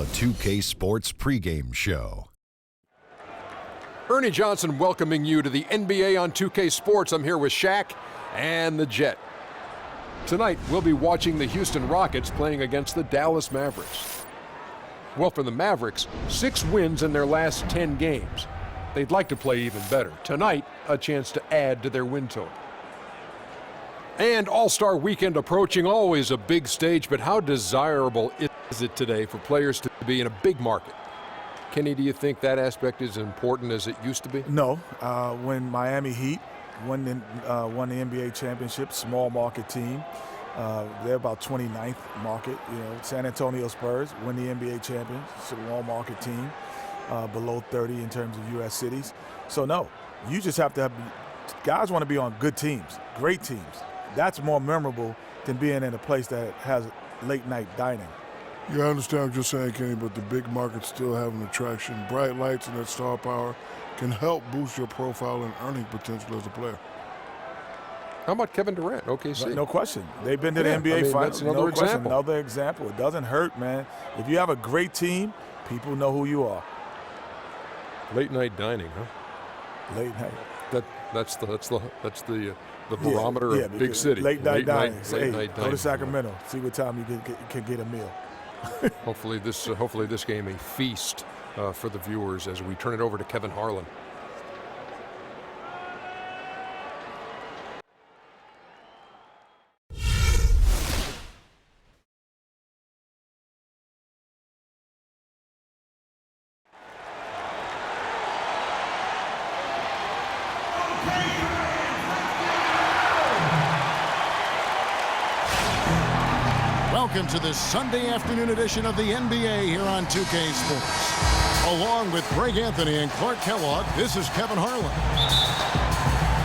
the 2K Sports pregame show. Ernie Johnson welcoming you to the NBA on 2K Sports. I'm here with Shaq and the Jet. Tonight, we'll be watching the Houston Rockets playing against the Dallas Mavericks. Well, for the Mavericks, 6 wins in their last 10 games. They'd like to play even better. Tonight, a chance to add to their win total. And All-Star Weekend approaching, always a big stage, but how desirable is it today for players to be in a big market? Kenny, do you think that aspect is important as it used to be? No. When Miami Heat won the NBA championship, small market team, they're about 29th market. You know, San Antonio Spurs win the NBA championship, small market team, below 30 in terms of U.S. cities. So no, you just have to have guys want to be on good teams, great teams. That's more memorable than being in a place that has late night dining. Yeah, I understand what you're saying, Kenny, but the big markets still have an attraction. Bright lights and that star power can help boost your profile and earning potential as a player. How about Kevin Durant, OKC? No question. They've been to the NBA Finals. That's another example. Another example. It doesn't hurt, man. If you have a great team, people know who you are. Late night dining, huh? Late night. That's the barometer of big city. Late night dining. Go to Sacramento. See what time you can get a meal. Hopefully this game a feast for the viewers as we turn it over to Kevin Harlan. Welcome to this Sunday afternoon edition of the NBA here on 2K Sports. Along with Greg Anthony and Clark Kellogg, this is Kevin Harlan.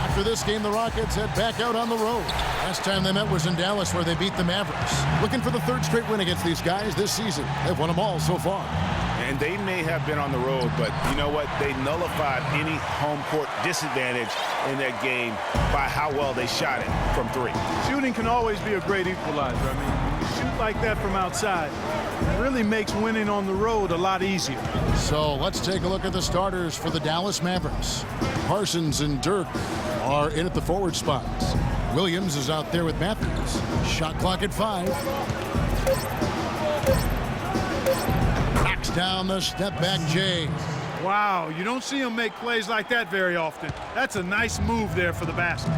After this game, the Rockets head back out on the road. Last time they met was in Dallas, where they beat the Mavericks. Looking for the 3rd straight win against these guys this season. They've won them all so far. And they may have been on the road, but you know what? They nullified any home court disadvantage in that game by how well they shot it from 3. Shooting can always be a great equalizer. I mean, when you shoot like that from outside, it really makes winning on the road a lot easier. So let's take a look at the starters for the Dallas Mavericks. Parsons and Dirk are in at the forward spots. Williams is out there with Matthews. Shot clock at 5. Knocks down the step-back Jay. Wow, you don't see him make plays like that very often. That's a nice move there for the basket.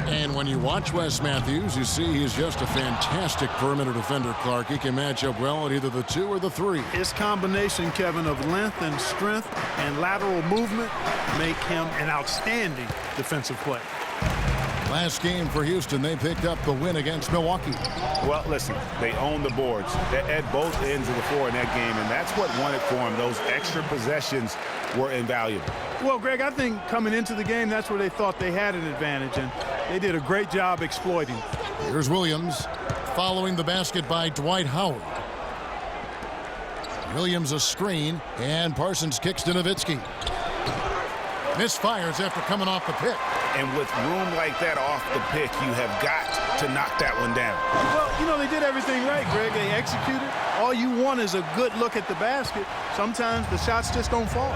And when you watch Wes Matthews, you see he's just a fantastic perimeter defender, Clark. He can match up well at either the 2 or the 3. His combination, Kevin, of length and strength and lateral movement make him an outstanding defensive player. Last game for Houston, they picked up the win against Milwaukee. Well, listen, they own the boards at both ends of the floor in that game, and that's what won it for them. Those extra possessions were invaluable. Well, Greg, I think coming into the game, that's where they thought they had an advantage, and they did a great job exploiting. Here's Williams following the basket by Dwight Howard. Williams a screen, and Parsons kicks to Nowitzki. Misfires after coming off the pick. And with room like that off the pick, you have got to knock that one down. Well, you know, they did everything right, Greg. They executed. All you want is a good look at the basket. Sometimes the shots just don't fall.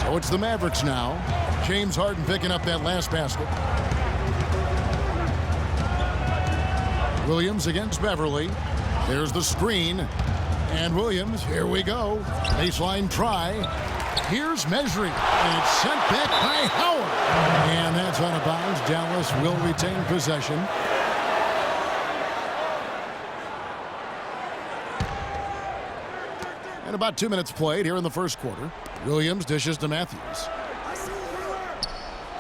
So it's the Mavericks now. James Harden picking up that last basket. Williams against Beverly. There's the screen. And Williams, here we go. Baseline try. Here's measuring, and it's sent back by Howard. And that's out of bounds. Dallas will retain possession. And about 2 minutes played here in the first quarter. Williams dishes to Matthews.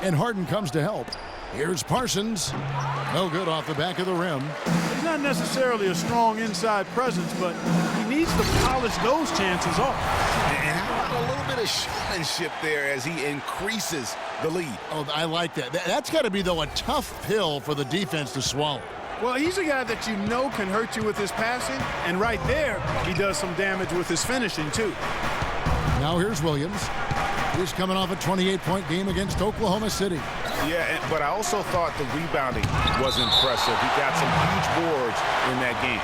And Harden comes to help. Here's Parsons. No good off the back of the rim. He's not necessarily a strong inside presence, but he needs to polish those chances off. And how about a little bit of showmanship there as he increases the lead? Oh, I like that. That's got to be, though, a tough pill for the defense to swallow. Well, he's a guy that you know can hurt you with his passing, and right there, he does some damage with his finishing, too. Now here's Williams. He's coming off a 28-point game against Oklahoma City. Yeah, but I also thought the rebounding was impressive. He got some huge boards in that game.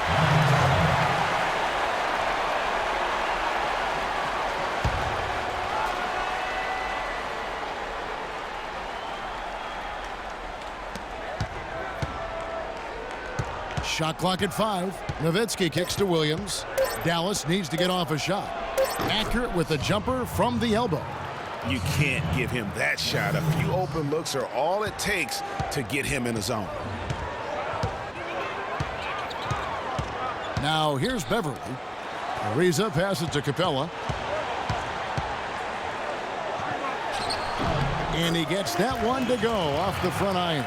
Shot clock at 5. Nowitzki kicks to Williams. Dallas needs to get off a shot. Accurate with the jumper from the elbow. You can't give him that shot. A few open looks are all it takes to get him in the zone. Now here's Beverly. Ariza passes to Capella. And he gets that one to go off the front iron.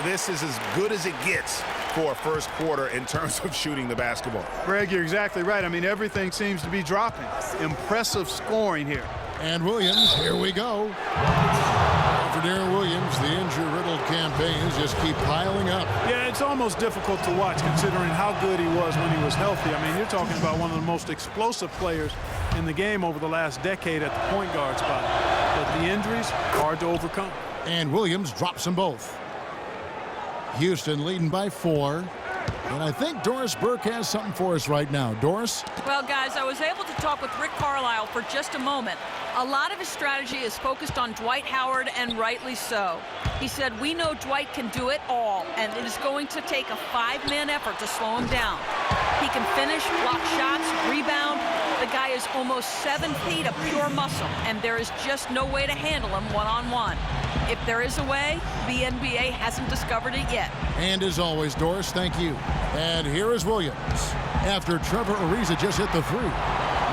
This is as good as it gets for a first quarter in terms of shooting the basketball. Greg, you're exactly right. I mean, everything seems to be dropping. Impressive scoring here. And Williams, here we go. For Darren Williams, the injury-riddled campaigns just keep piling up. Yeah, it's almost difficult to watch considering how good he was when he was healthy. I mean, you're talking about one of the most explosive players in the game over the last decade at the point guard spot. But the injuries, hard to overcome. And Williams drops them both. Houston leading by 4. And I think Doris Burke has something for us right now. Doris? Well, guys, I was able to talk with Rick Carlisle for just a moment. A lot of his strategy is focused on Dwight Howard, and rightly so. He said, we know Dwight can do it all, and it is going to take a 5-man effort to slow him down. He can finish, block shots, rebound. The guy is almost 7 feet of pure muscle, and there is just no way to handle him one-on-one. If there is a way, the NBA hasn't discovered it yet. And as always, Doris, thank you. And here is Williams. After Trevor Ariza just hit the 3.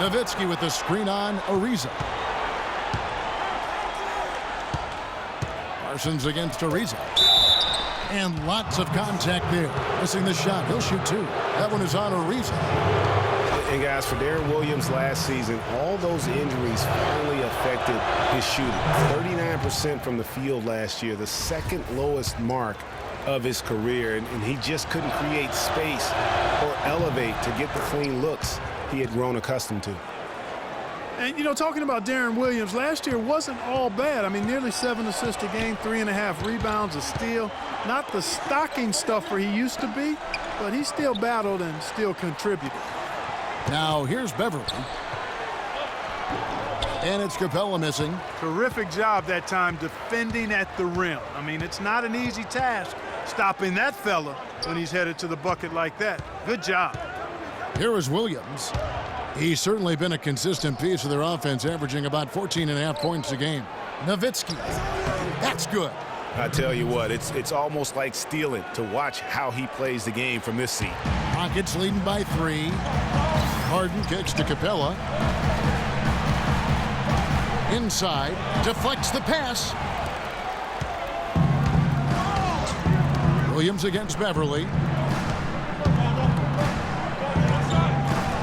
Nowitzki with the screen on Ariza. Parsons against Ariza. And lots of contact there. Missing the shot. He'll shoot 2. That one is on Ariza. And guys, for Darren Williams last season, all those injuries finally affected his shooting. 39% from the field last year, the second lowest mark of his career, and he just couldn't create space or elevate to get the clean looks he had grown accustomed to. And, you know, talking about Darren Williams, last year wasn't all bad. I mean, nearly 7 assists a game, 3.5 rebounds, a steal. Not the stocking stuffer he used to be, but he still battled and still contributed. Now here's Beverly. And it's Capella missing. Terrific job that time defending at the rim. I mean, it's not an easy task stopping that fella when he's headed to the bucket like that. Good job. Here is Williams. He's certainly been a consistent piece of their offense, averaging about 14.5 points a game. Nowitzki. That's good. I tell you what, it's almost like stealing to watch how he plays the game from this seat. Rockets leading by 3. Harden kicks to Capella. Inside, deflects the pass. Williams against Beverly.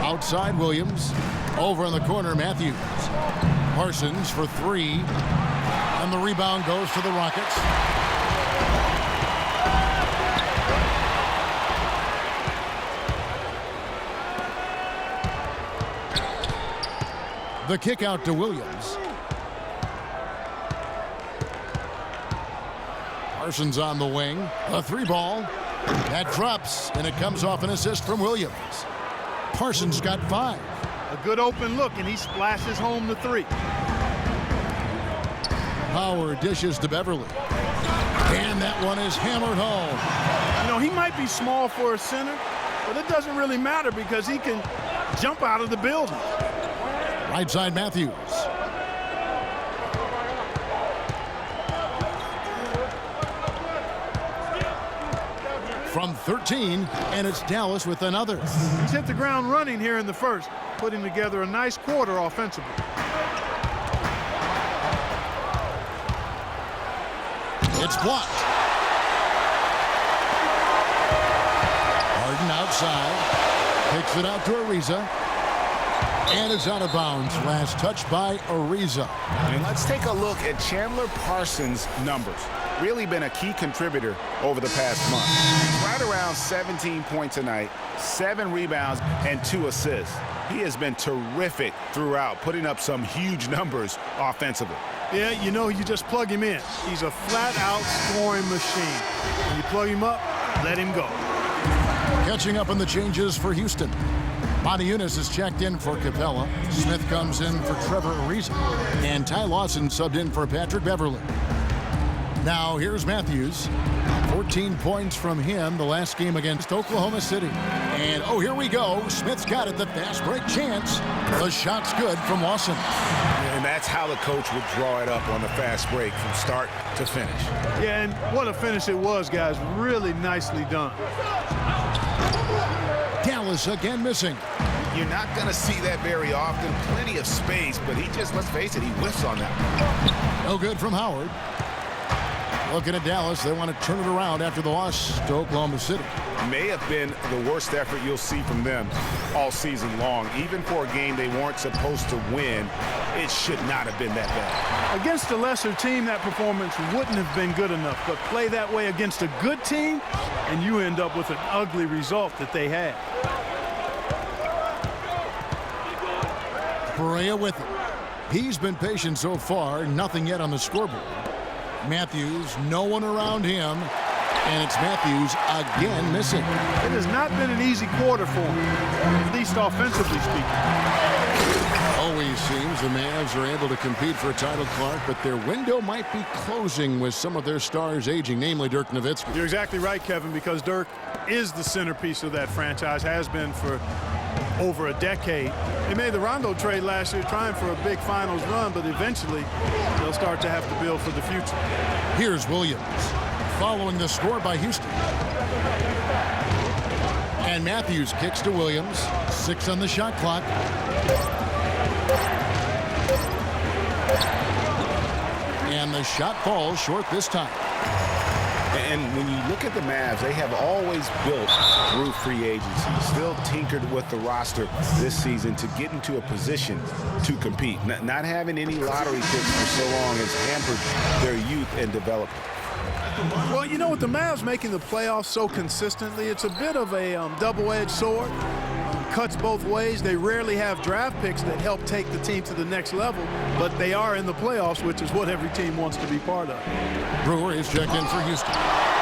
Outside Williams. Over in the corner, Matthews. Parsons for 3. And the rebound goes to the Rockets. The kick out to Williams. Parsons on the wing. A 3-ball. That drops, and it comes off an assist from Williams. Parsons got 5. A good open look, and he splashes home the 3. Howard dishes to Beverly. And that one is hammered home. You know, he might be small for a center, but it doesn't really matter because he can jump out of the building. Right side Matthews. From 13, and it's Dallas with another. He's hit the ground running here in the first, putting together a nice quarter offensively. It's blocked. Harden outside. Picks it out to Ariza. And it's out of bounds. Last touch by Ariza. And let's take a look at Chandler Parsons' numbers. Really been a key contributor over the past month. He's right around 17 points a night, 7 rebounds, and 2 assists. He has been terrific throughout, putting up some huge numbers offensively. Yeah, you know, you just plug him in. He's a flat-out scoring machine. When you plug him up, let him go. Catching up on the changes for Houston. Monty Eunice is checked in for Capella. Smith comes in for Trevor Ariza. And Ty Lawson subbed in for Patrick Beverly. Now here's Matthews. 14 points from him the last game against Oklahoma City. And, oh, here we go. Smith's got it, the fast break chance. The shot's good from Lawson. And that's how the coach would draw it up on the fast break from start to finish. Yeah, and what a finish it was, guys. Really nicely done. Dallas again missing. You're not going to see that very often. Plenty of space, but he just, let's face it, he whiffs on that. No good from Howard. Looking at Dallas, they want to turn it around after the loss to Oklahoma City. May have been the worst effort you'll see from them all season long. Even for a game they weren't supposed to win, it should not have been that bad. Against a lesser team, that performance wouldn't have been good enough. But play that way against a good team, and you end up with an ugly result that they had. Perea with it. He's been patient so far, nothing yet on the scoreboard. Matthews, no one around him, and it's Matthews again missing. It has not been an easy quarter for him, at least offensively speaking. Always seems the Mavs are able to compete for a title, Clark, but their window might be closing with some of their stars aging, namely Dirk Nowitzki. You're exactly right, Kevin, because Dirk is the centerpiece of that franchise, has been for over a decade. They made the Rondo trade last year trying for a big finals run, but eventually they'll start to have to build for the future. Here's Williams following the score by Houston. And Matthews kicks to Williams. 6 on the shot clock. And the shot falls short this time. And when you look at the Mavs, they have always built through free agency, still tinkered with the roster this season to get into a position to compete. Not having any lottery picks for so long has hampered their youth and development. Well, you know, with the Mavs making the playoffs so consistently, it's a bit of a double-edged sword. Cuts both ways. They rarely have draft picks that help take the team to the next level, but they are in the playoffs, which is what every team wants to be part of. Brewer is checked in for Houston.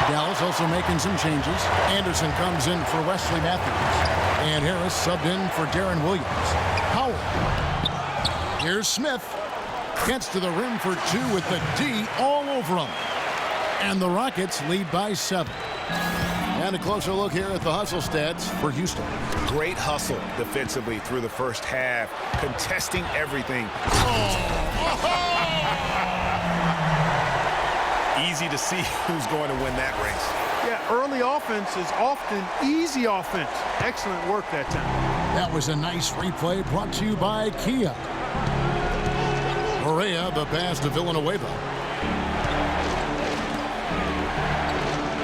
Dallas also making some changes. Anderson comes in for Wesley Matthews. And Harris subbed in for Darren Williams. Howard. Here's Smith. Gets to the rim for 2 with the D all over him. And the Rockets lead by 7. And a closer look here at the hustle stats for Houston. Great hustle defensively through the first half, contesting everything. Easy to see who's going to win that race. Yeah, early offense is often easy offense. Excellent work that time. That was a nice replay brought to you by Kia. Perea, the pass to Villanueva.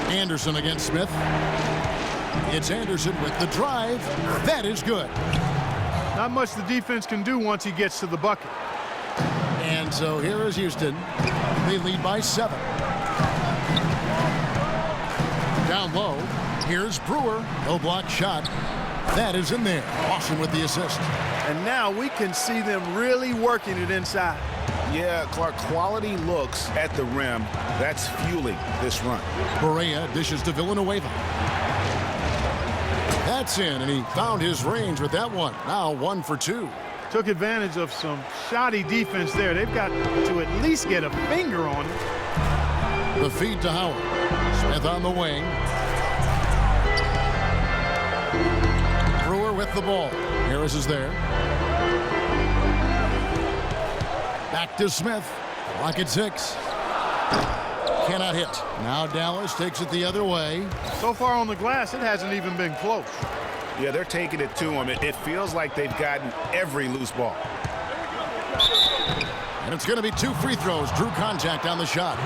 Anderson against Smith. It's Anderson with the drive. That is good. Not much the defense can do once he gets to the bucket. And so here is Houston. They lead by 7. Down low. Here's Brewer. No block shot. That is in there. Awesome with the assist. And now we can see them really working it inside. Yeah, Clark, quality looks at the rim. That's fueling this run. Perea dishes to Villanueva. That's in, and he found his range with that one. Now 1 for 2. Took advantage of some shoddy defense there. They've got to at least get a finger on it. The feed to Howard. Smith on the wing. Brewer with the ball. Harris is there. Back to Smith. Clock at 6. Cannot hit. Now Dallas takes it the other way. So far on the glass, it hasn't even been close. Yeah, they're taking it to him. It feels like they've gotten every loose ball. And it's going to be 2 free throws. Drew contact on the shot.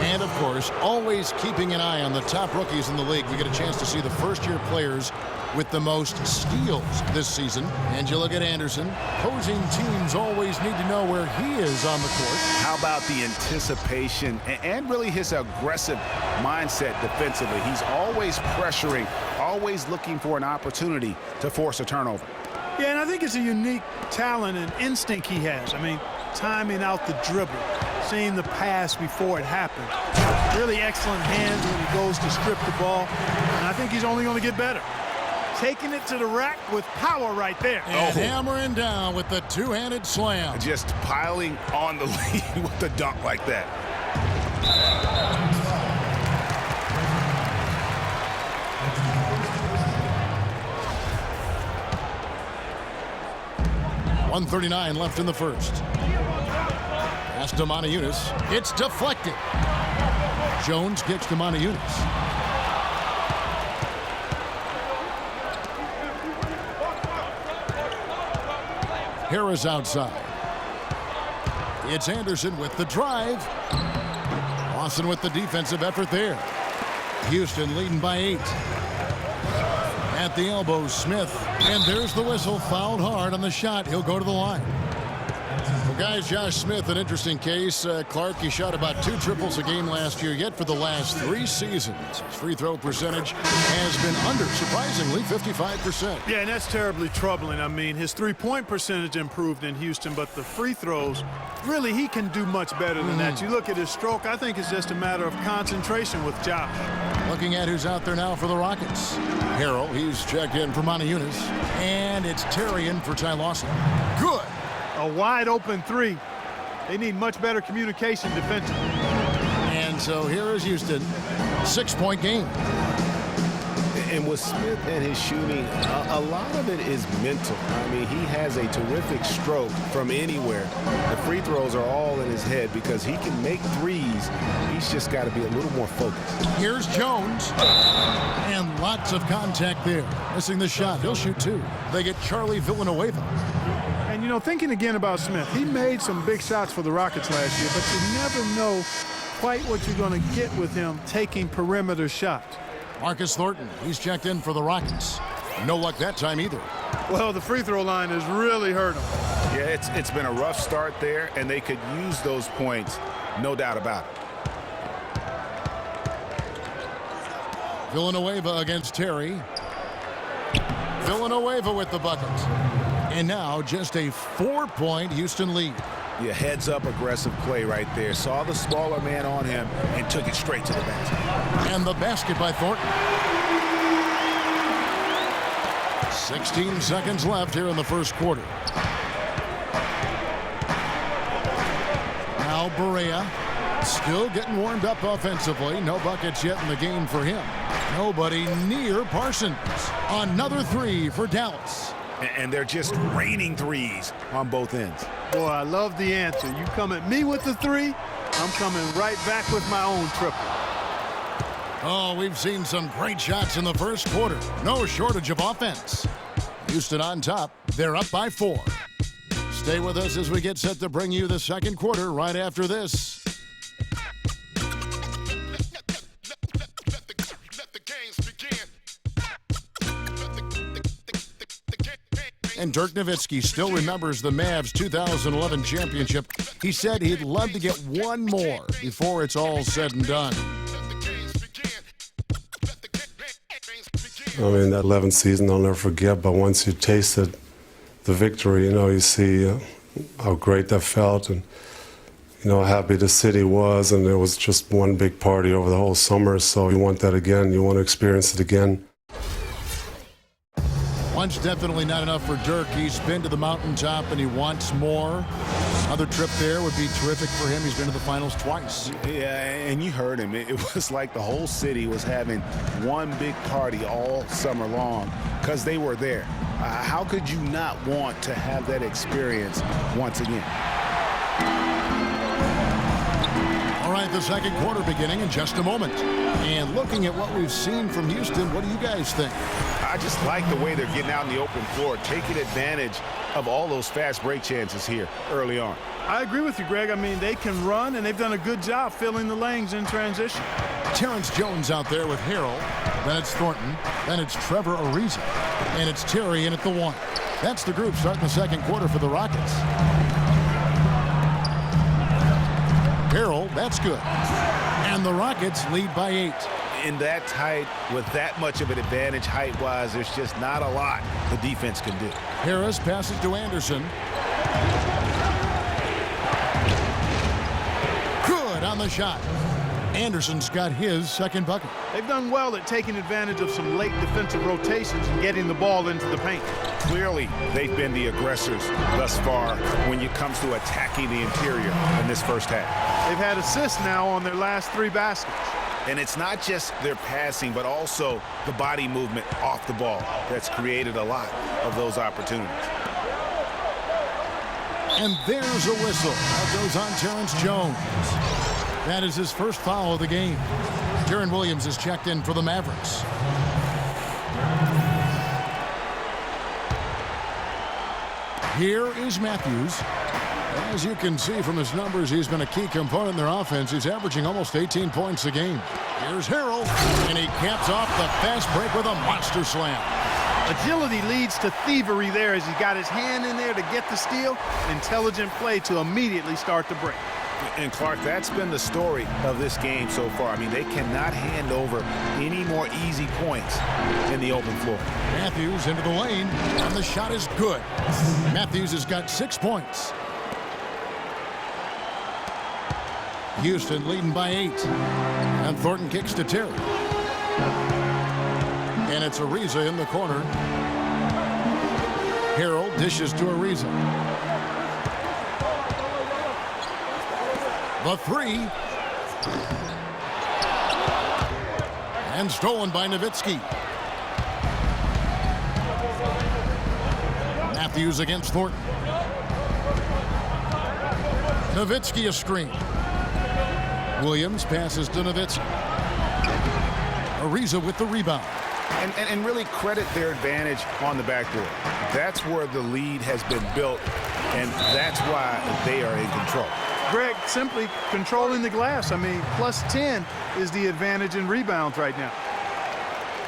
And, of course, always keeping an eye on the top rookies in the league. We get a chance to see the first-year players with the most steals this season. And you look at Anderson. Opposing teams always need to know where he is on the court. How about the anticipation and really his aggressive mindset defensively? He's always pressuring, always looking for an opportunity to force a turnover. Yeah, and I think it's a unique talent and instinct he has. I mean, timing out the dribble, seeing the pass before it happens. Really excellent hands when he goes to strip the ball. And I think he's only going to get better. Taking it to the rack with power right there. And hammering down with the two-handed slam. Just piling on the lead with the dunk like that. 1:39 left in the first. Pass to Moniunas. It's deflected. Jones kicks to Moniunas. Harris outside. It's Anderson with the drive. Lawson with the defensive effort there. Houston leading by 8. At the elbow, Smith. And there's the whistle. Fouled hard on the shot. He'll go to the line. Well, guys, Josh Smith, an interesting case. Clark, he shot about 2 triples a game last year, yet for the last 3 seasons, his free throw percentage has been under, surprisingly, 55%. Yeah, and that's terribly troubling. I mean, his three-point percentage improved in Houston, but the free throws, really, he can do much better than that. You look at his stroke, I think it's just a matter of concentration with Josh. Looking at who's out there now for the Rockets. Harrell, he's checked in for Moniunas. And it's Terry in for Ty Lawson. Good. A wide open 3. They need much better communication defensively. And so here is Houston. 6-point game. And with Smith and his shooting, a lot of it is mental. I mean, he has a terrific stroke from anywhere. The free throws are all in his head because he can make threes. He's just got to be a little more focused. Here's Jones. And lots of contact there. Missing the shot. He'll shoot 2. They get Charlie Villanueva. And, you know, thinking again about Smith, he made some big shots for the Rockets last year, but you never know quite what you're going to get with him taking perimeter shots. Marcus Thornton, he's checked in for the Rockets. No luck that time either. Well, the free throw line has really hurt him. Yeah, it's been a rough start there, and they could use those points, no doubt about it. Villanueva against Terry. Villanueva with the bucket. And now just a 4-point Houston lead. Yeah, heads-up aggressive play right there. Saw the smaller man on him and took it straight to the basket. And the basket by Thornton. 16 seconds left here in the first quarter. Now Barea still getting warmed up offensively. No buckets yet in the game for him. Nobody near Parsons. Another 3 for Dallas. And they're just raining threes on both ends. Boy, I love the answer. You come at me with the 3, I'm coming right back with my own triple. Oh, we've seen some great shots in the first quarter. No shortage of offense. Houston on top. They're up by 4. Stay with us as we get set to bring you the second quarter right after this. And Dirk Nowitzki still remembers the Mavs 2011 championship. He said he'd love to get one more before it's all said and done. I mean, that 11th season I'll never forget, but once you tasted the victory, you know, you see how great that felt and, you know, how happy the city was, and it was just one big party over the whole summer, so you want that again. You want to experience it again. Once definitely not enough for Dirk. He's been to the mountaintop and he wants more. Another trip there would be terrific for him. He's been to the finals twice. Yeah, and you heard him. It was like the whole city was having one big party all summer long because they were there. How could you not want to have that experience once again? All right, the second quarter beginning in just a moment. And looking at what we've seen from Houston, what do you guys think? I just like the way they're getting out on the open floor, taking advantage of all those fast break chances here early on. I agree with you, Greg. I mean, they can run, and they've done a good job filling the lanes in transition. Terrence Jones out there with Harrell. Then it's Thornton. Then it's Trevor Ariza. And it's Terry in at the 1. That's the group starting the second quarter for the Rockets. Harrell, that's good. And the Rockets lead by 8. In that tight, with that much of an advantage height-wise, there's just not a lot the defense can do. Harris passes to Anderson. Good on the shot. Anderson's got his second bucket. They've done well at taking advantage of some late defensive rotations and getting the ball into the paint. Clearly, they've been the aggressors thus far when it comes to attacking the interior in this first half. They've had assists now on their last 3 baskets. And it's not just their passing, but also the body movement off the ball that's created a lot of those opportunities. And there's a whistle. That goes on Terrence Jones. That is his first foul of the game. Deron Williams is checked in for the Mavericks. Here is Matthews. As you can see from his numbers, he's been a key component in their offense. He's averaging almost 18 points a game. Here's Harrell, and he caps off the fast break with a monster slam. Agility leads to thievery there as he got his hand in there to get the steal. Intelligent play to immediately start the break. And Clark, that's been the story of this game so far. I mean, they cannot hand over any more easy points in the open floor. Matthews into the lane, and the shot is good. Matthews has got 6 points. Houston leading by 8. And Thornton kicks to Terry. And it's Ariza in the corner. Harrell dishes to Ariza. The 3. And stolen by Nowitzki. Matthews against Thornton. Nowitzki a screen. Williams passes to Nowitzki. Ariza with the rebound. And really credit their advantage on the backboard. That's where the lead has been built, and that's why they are in control. Greg, simply controlling the glass. I mean, plus 10 is the advantage in rebounds right now.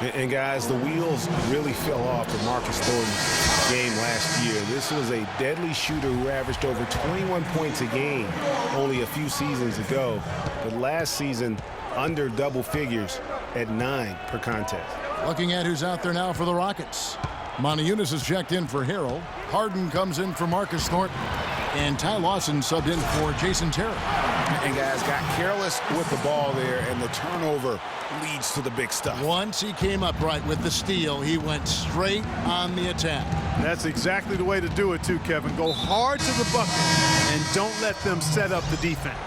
And guys, the wheels really fell off for Marcus Thornton's game last year. This was a deadly shooter who averaged over 21 points a game only a few seasons ago. But last season, under double figures at 9 per contest. Looking at who's out there now for the Rockets. Moniunas is checked in for Harrell. Harden comes in for Marcus Thornton. And Ty Lawson subbed in for Jason Terry. And guys got careless with the ball there, and the turnover leads to the big stuff. Once he came up right with the steal, he went straight on the attack. That's exactly the way to do it too, Kevin. Go hard to the bucket and don't let them set up the defense.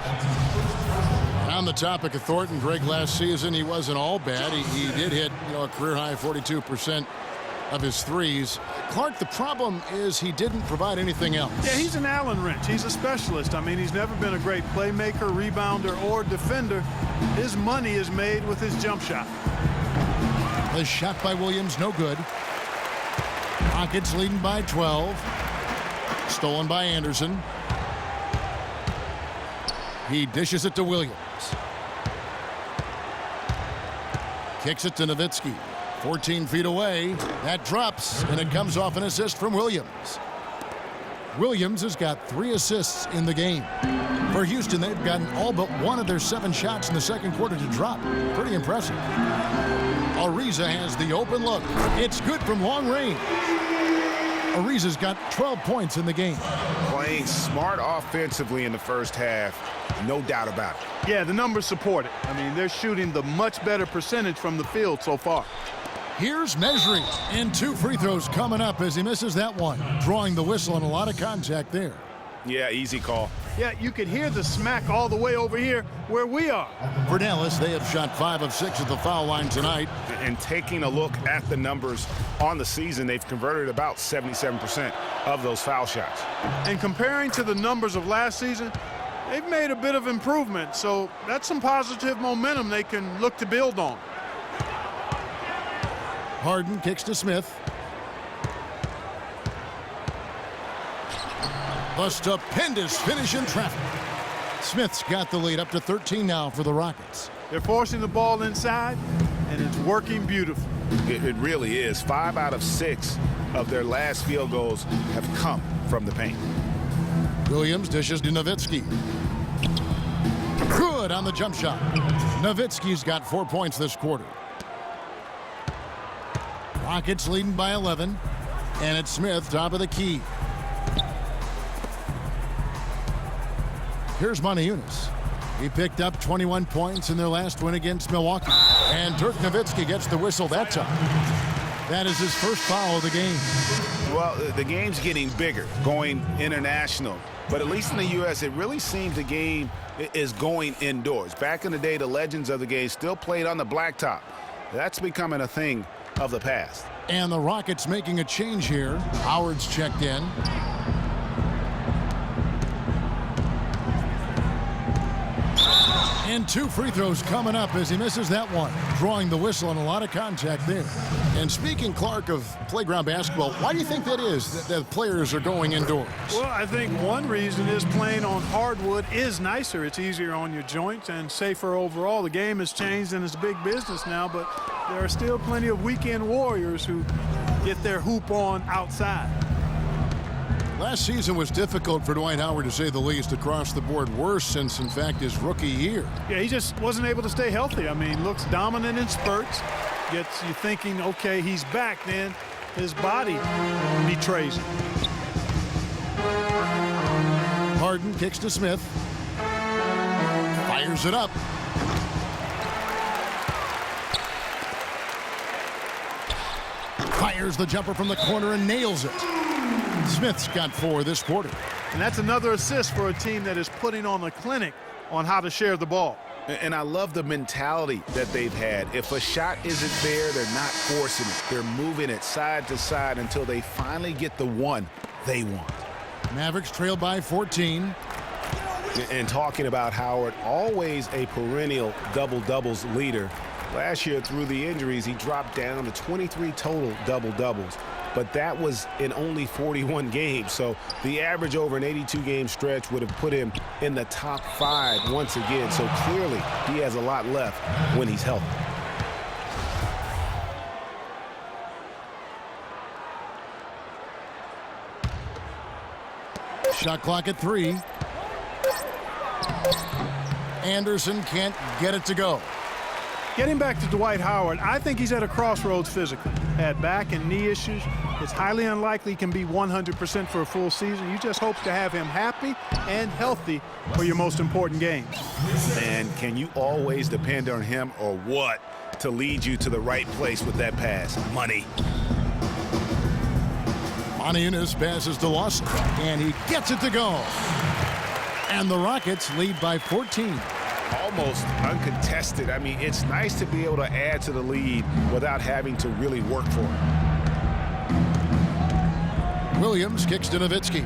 On the topic of Thornton, Greg, last season he wasn't all bad. He did hit a career high 42% of his threes. Clark, the problem is he didn't provide anything else. Yeah, he's an Allen wrench. He's a specialist. I mean, he's never been a great playmaker, rebounder, or defender. His money is made with his jump shot. The shot by Williams, no good. Rockets leading by 12. Stolen by Anderson. He dishes it to Williams. Kicks it to Nowitzki. 14 feet away. That drops, and it comes off an assist from Williams. Williams has got 3 assists in the game. For Houston, they've gotten all but 1 of their 7 shots in the second quarter to drop. Pretty impressive. Ariza has the open look. It's good from long range. Ariza's got 12 points in the game. Playing smart offensively in the first half, no doubt about it. Yeah, the numbers support it. I mean, they're shooting the much better percentage from the field so far. Here's Mejri, and 2 free throws coming up as he misses that one. Drawing the whistle and a lot of contact there. Yeah, easy call. Yeah, you could hear the smack all the way over here where we are. For Dallas, they have shot 5 of 6 at the foul line tonight. And taking a look at the numbers on the season, they've converted about 77% of those foul shots. And comparing to the numbers of last season, they've made a bit of improvement. So that's some positive momentum they can look to build on. Harden kicks to Smith. A stupendous finish in traffic. Smith's got the lead up to 13 now for the Rockets. They're forcing the ball inside, and it's working beautifully. It really is. 5 out of 6 of their last field goals have come from the paint. Williams dishes to Nowitzki. Good on the jump shot. Nowitzki's got 4 points this quarter. Rockets leading by 11, and it's Smith top of the key. Here's Moniunas. He picked up 21 points in their last win against Milwaukee. And Dirk Nowitzki gets the whistle that time. That is his first foul of the game. Well, the game's getting bigger, going international. But at least in the U.S., it really seems the game is going indoors. Back in the day, the legends of the game still played on the blacktop. That's becoming a thing of the past. And the Rockets making a change here. Howard's checked in. And 2 free throws coming up as he misses that one, drawing the whistle and a lot of contact there. And speaking, Clark, of playground basketball, why do you think that is that players are going indoors? Well, I think one reason is playing on hardwood is nicer. It's easier on your joints and safer overall. The game has changed and it's big business now, but there are still plenty of weekend warriors who get their hoop on outside. Last season was difficult for Dwight Howard, to say the least, across the board. Worse since, in fact, his rookie year. Yeah, he just wasn't able to stay healthy. I mean, looks dominant in spurts. Gets you thinking, okay, he's back. Then his body betrays him. Harden kicks to Smith. Fires it up. Fires the jumper from the corner and nails it. Smith's got 4 this quarter. And that's another assist for a team that is putting on a clinic on how to share the ball. And I love the mentality that they've had. If a shot isn't there, they're not forcing it. They're moving it side to side until they finally get the one they want. Mavericks trail by 14. And talking about Howard, always a perennial double-doubles leader. Last year, through the injuries, he dropped down to 23 total double-doubles. But that was in only 41 games. So the average over an 82-game stretch would have put him in the top 5 once again. So clearly, he has a lot left when he's healthy. Shot clock at 3. Anderson can't get it to go. Getting back to Dwight Howard, I think he's at a crossroads physically. Had back and knee issues. It's highly unlikely he can be 100% for a full season. You just hope to have him happy and healthy for your most important games. And can you always depend on him or what to lead you to the right place with that pass? Money. Moniunas passes to Lawson, and he gets it to go. And the Rockets lead by 14. Almost uncontested. I mean, it's nice to be able to add to the lead without having to really work for it. Williams kicks to Nowitzki.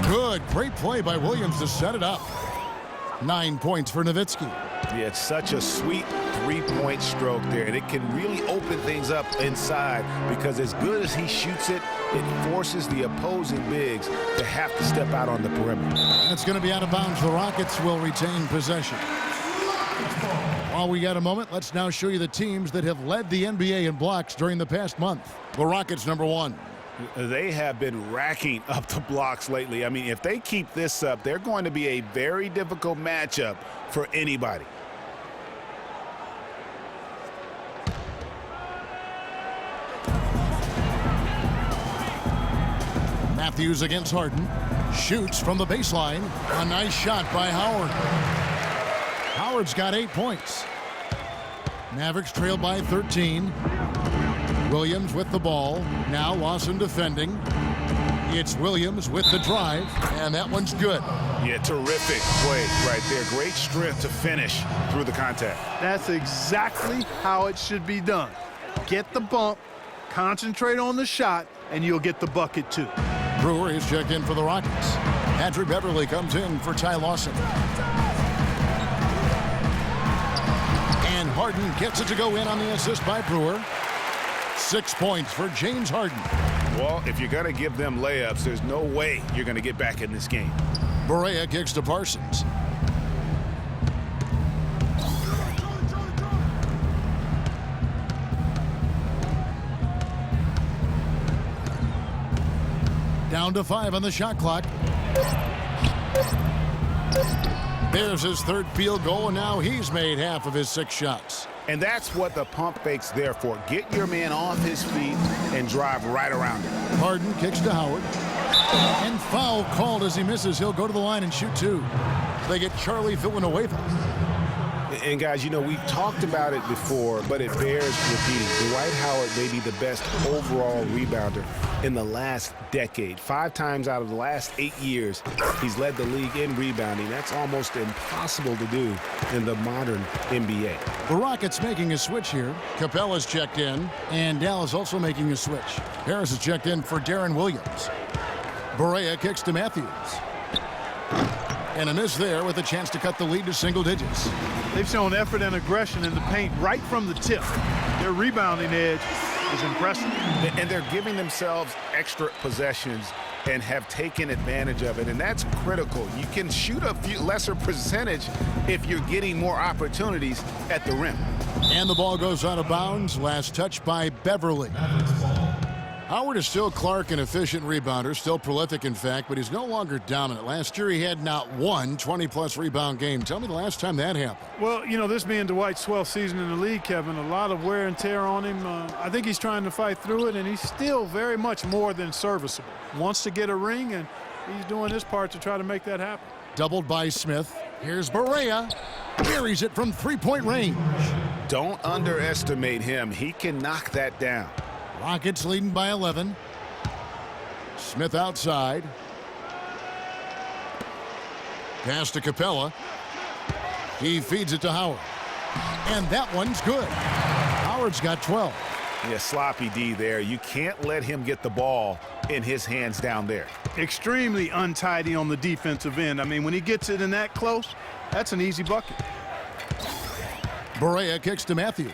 Good, great play by Williams to set it up. 9 points for Nowitzki. Yeah, it's such a sweet three-point stroke there, and it can really open things up inside because as good as he shoots it, it forces the opposing bigs to have to step out on the perimeter. It's going to be out of bounds. The Rockets will retain possession. While we got a moment, let's now show you the teams that have led the NBA in blocks during the past month. The Rockets, number 1. They have been racking up the blocks lately. I mean, if they keep this up, they're going to be a very difficult matchup for anybody. Matthews against Harden. Shoots from the baseline. A nice shot by Howard. Howard's got 8 points. Mavericks trail by 13. Williams with the ball. Now Lawson defending. It's Williams with the drive, and that one's good. Yeah, terrific play right there. Great strength to finish through the contact. That's exactly how it should be done. Get the bump, concentrate on the shot, and you'll get the bucket too. Brewer is checked in for the Rockets. Andrew Beverly comes in for Ty Lawson. And Harden gets it to go in on the assist by Brewer. 6 points for James Harden. Well, if you're going to give them layups, there's no way you're going to get back in this game. Barea kicks to Parsons. Down to 5 on the shot clock. There's his 3rd field goal, and now he's made half of his 6 shots. And that's what the pump fake's there for. Get your man off his feet and drive right around him. Harden kicks to Howard. And foul called as he misses. He'll go to the line and shoot 2. They get Charlie Villanueva. And guys, you know, we've talked about it before, but it bears repeating. Dwight Howard may be the best overall rebounder in the last decade. 5 times out of the last 8 years, he's led the league in rebounding. That's almost impossible to do in the modern NBA. The Rockets making a switch here. Capella's checked in, and Dallas also making a switch. Harris is checked in for Darren Williams. Barea kicks to Matthews. And a miss there with a chance to cut the lead to single digits. They've shown effort and aggression in the paint right from the tip. Their rebounding edge is impressive. And they're giving themselves extra possessions and have taken advantage of it, and that's critical. You can shoot a few lesser percentage if you're getting more opportunities at the rim. And the ball goes out of bounds. Last touch by Beverly. Howard is still Clark, an efficient rebounder, still prolific, in fact, but he's no longer dominant. Last year he had not one 20-plus rebound game. Tell me the last time that happened. Well, you know, this being Dwight's 12th season in the league, Kevin, a lot of wear and tear on him. I think he's trying to fight through it, and he's still very much more than serviceable. Wants to get a ring, and he's doing his part to try to make that happen. Doubled by Smith. Here's Barea. Carries it from three-point range. Don't underestimate him. He can knock that down. Rockets leading by 11. Smith outside. Pass to Capella. He feeds it to Howard. And that one's good. Howard's got 12. Yeah, sloppy D there. You can't let him get the ball in his hands down there. Extremely untidy on the defensive end. I mean, when he gets it in that close, that's an easy bucket. Barea kicks to Matthews.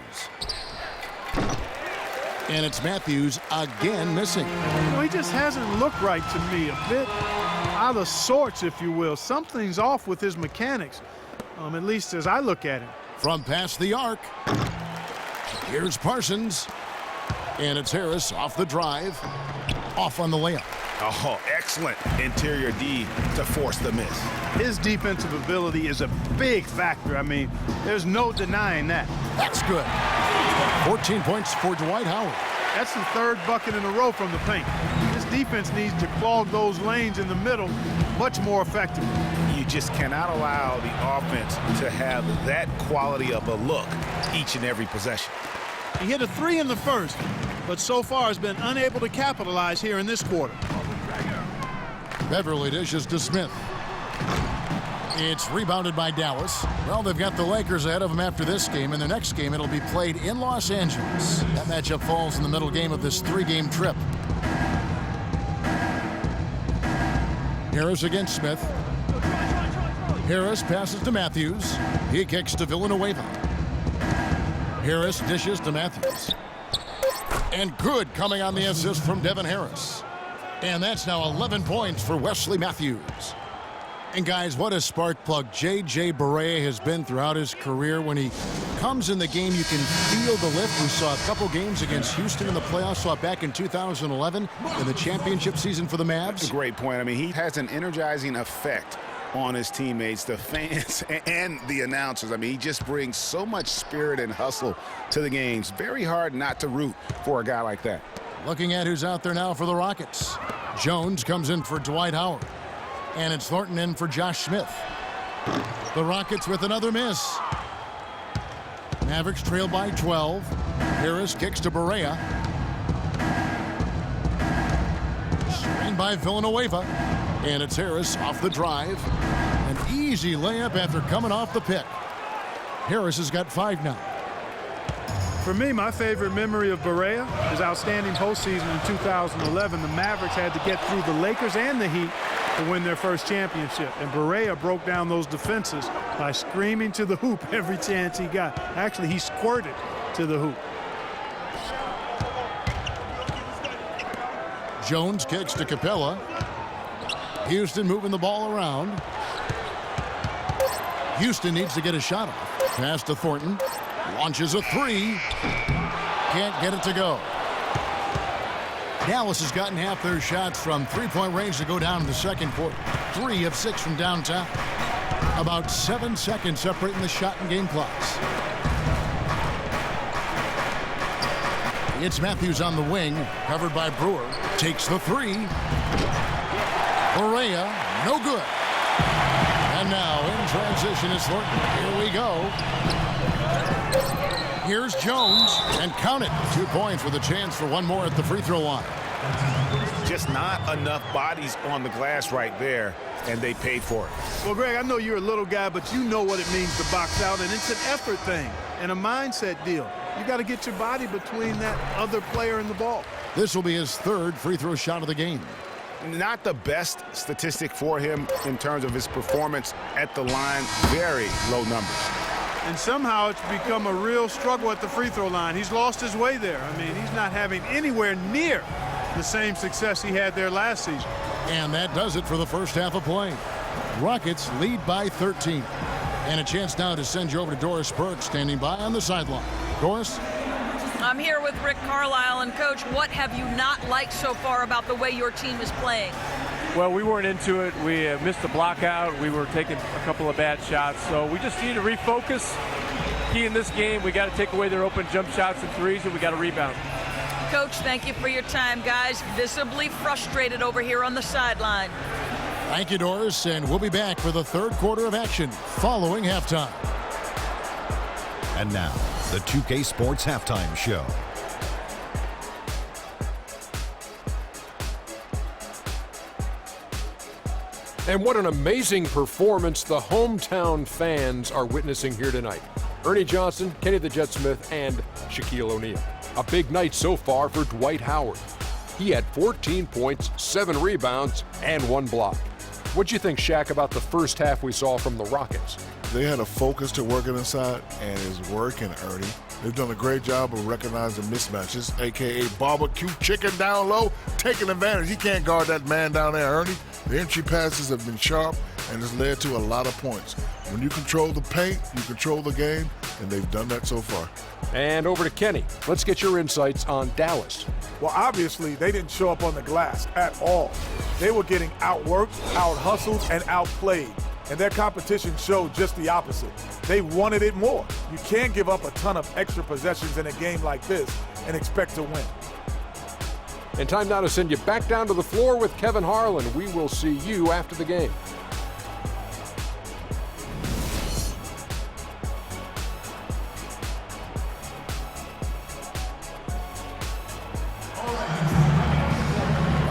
And it's Matthews again missing. You know, he just hasn't looked right to me. A bit out of sorts, if you will. Something's off with his mechanics, at least as I look at him. From past the arc. Here's Parsons. And it's Harris off the drive. Off on the layup. Oh, excellent interior D to force the miss. His defensive ability is a big factor. I mean, there's no denying that. That's good. 14 points for Dwight Howard. That's the third bucket in a row from the paint. This defense needs to clog those lanes in the middle much more effectively. You just cannot allow the offense to have that quality of a look each and every possession. He hit a three in the first, but so far has been unable to capitalize here in this quarter. Beverly dishes to Smith. It's rebounded by Dallas. Well, they've got the Lakers ahead of them after this game. In the next game, it'll be played in Los Angeles. That matchup falls in the middle game of this three-game trip. Harris against Smith. Harris passes to Matthews. He kicks to Villanueva. Harris dishes to Matthews. And good coming on the assist from Devin Harris. And that's now 11 points for Wesley Matthews. And guys, what a spark plug J.J. Barea has been throughout his career. When he comes in the game, you can feel the lift. We saw a couple games against Houston in the playoffs. Saw it back in 2011 in the championship season for the Mavs. Great point. I mean, he has an energizing effect on his teammates, the fans, and the announcers. I mean, he just brings so much spirit and hustle to the games. Very hard not to root for a guy like that. Looking at who's out there now for the Rockets. Jones comes in for Dwight Howard. And it's Thornton in for Josh Smith. The Rockets with another miss. Mavericks trail by 12. Harris kicks to Barea. Screened by Villanueva. And it's Harris off the drive. An easy layup after coming off the pick. Harris has got 5 now. For me, my favorite memory of Barea is outstanding postseason in 2011. The Mavericks had to get through the Lakers and the Heat to win their first championship. And Barea broke down those defenses by screaming to the hoop every chance he got. Actually, he squirted to the hoop. Jones kicks to Capella. Houston moving the ball around. Houston needs to get a shot off. Pass to Thornton. Launches a three. Can't get it to go. Dallas has gotten half their shots from three-point range to go down in the second quarter. 3 of 6 from downtown. About 7 seconds separating the shot and game clocks. It's Matthews on the wing, covered by Brewer. Takes the three. Barea, no good. And now in transition is Thornton. Here we go. Here's Jones, and count it. 2 points with a chance for one more at the free throw line. Just not enough bodies on the glass right there, and they paid for it. Well, Greg, I know you're a little guy, but you know what it means to box out, and it's an effort thing and a mindset deal. You got to get your body between that other player and the ball. This will be his 3rd free throw shot of the game. Not the best statistic for him in terms of his performance at the line. Very low numbers. And somehow it's become a real struggle at the free throw line. He's lost his way there. I mean, he's not having anywhere near the same success he had there last season. And that does it for the first half of play. Rockets lead by 13. And a chance now to send you over to Doris Burke, standing by on the sideline. Doris? I'm here with Rick Carlisle. And, Coach, what have you not liked so far about the way your team is playing? Well, we weren't into it. We missed the block out. We were taking a couple of bad shots. So we just need to refocus. Key in this game, we got to take away their open jump shots and threes, and we got to rebound. Coach, thank you for your time, guys. Visibly frustrated over here on the sideline. Thank you, Doris, and we'll be back for the third quarter of action following halftime. And now, the 2K Sports Halftime Show. And what an amazing performance the hometown fans are witnessing here tonight. Ernie Johnson, Kenny the Jet Smith, and Shaquille O'Neal. A big night so far for Dwight Howard. He had 14 points, 7 rebounds, and 1 block. What'd you think, Shaq, about the first half we saw from the Rockets? They had a focus to working inside, and it's working, Ernie. They've done a great job of recognizing mismatches, a.k.a. barbecue chicken down low, taking advantage. He can't guard that man down there, Ernie. The entry passes have been sharp, and it's led to a lot of points. When you control the paint, you control the game, and they've done that so far. And over to Kenny. Let's get your insights on Dallas. Well, obviously, they didn't show up on the glass at all. They were getting outworked, out-hustled, and outplayed. And their competition showed just the opposite. They wanted it more. You can't give up a ton of extra possessions in a game like this and expect to win. And time now to send you back down to the floor with Kevin Harlan. We will see you after the game.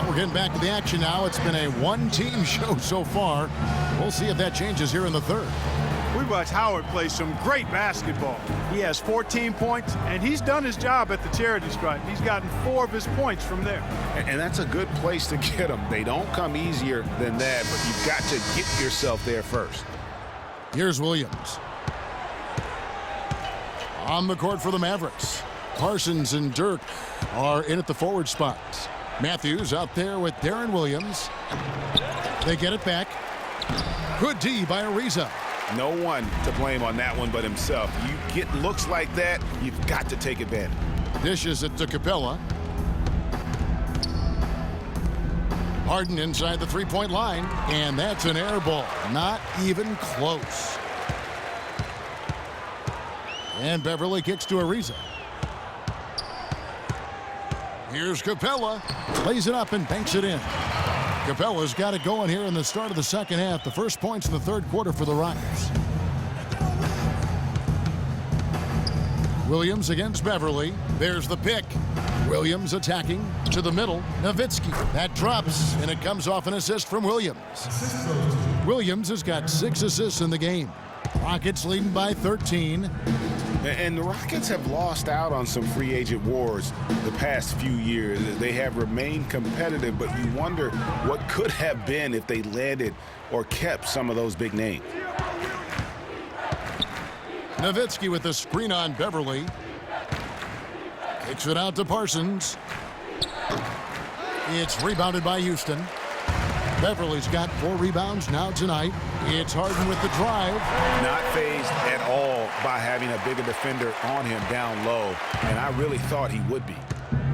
We're getting back to the action now. It's been a one-team show so far. We'll see if that changes here in the third. We watched Howard play some great basketball. He has 14 points, and he's done his job at the charity stripe. He's gotten 4 of his points from there. And that's a good place to get them. They don't come easier than that, but you've got to get yourself there first. Here's Williams. On the court for the Mavericks. Parsons and Dirk are in at the forward spots. Matthews out there with Darren Williams. They get it back. Good D by Ariza. No one to blame on that one but himself. You get looks like that, you've got to take advantage. Dishes it to Capella. Harden inside the three-point line, and that's an air ball. Not even close. And Beverly kicks to Ariza. Here's Capella. Lays it up and banks it in. Capella's got it going here in the start of the second half. The first points in the third quarter for the Rockets. Williams against Beverly. There's the pick. Williams attacking to the middle. Nowitzki. That drops, and it comes off an assist from Williams. Williams has got 6 assists in the game. Rockets leading by 13. And the Rockets have lost out on some free agent wars the past few years. They have remained competitive, but you wonder what could have been if they landed or kept some of those big names. Nowitzki with the screen on Beverly. Kicks it out to Parsons. It's rebounded by Houston. Beverly's got 4 rebounds now tonight. It's Harden with the drive. Not fazed at all by having a bigger defender on him down low, and I really thought he would be.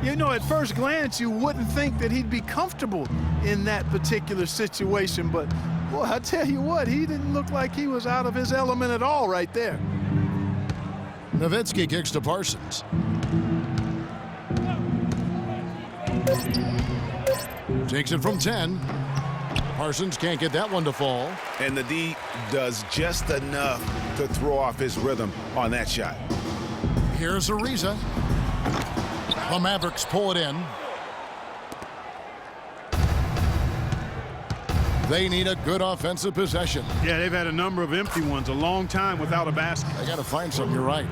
You know, at first glance, you wouldn't think that he'd be comfortable in that particular situation, but, boy, I tell you what, he didn't look like he was out of his element at all right there. Nowitzki kicks to Parsons. Takes it from 10. Parsons can't get that one to fall. And the D does just enough to throw off his rhythm on that shot. Here's Ariza. The Mavericks pull it in. They need a good offensive possession. Yeah, they've had a number of empty ones, a long time without a basket. They got to find something, you're right.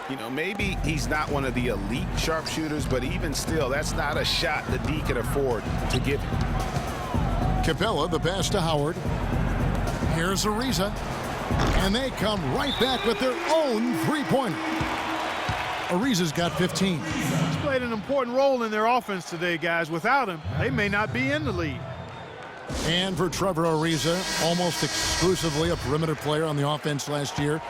You know, maybe he's not one of the elite sharpshooters, but even still, that's not a shot that D can afford to give him. Capella, the pass to Howard. Here's Ariza. And they come right back with their own three-pointer. Ariza's got 15. He's played an important role in their offense today, guys. Without him, they may not be in the lead. And for Trevor Ariza, almost exclusively a perimeter player on the offense last year.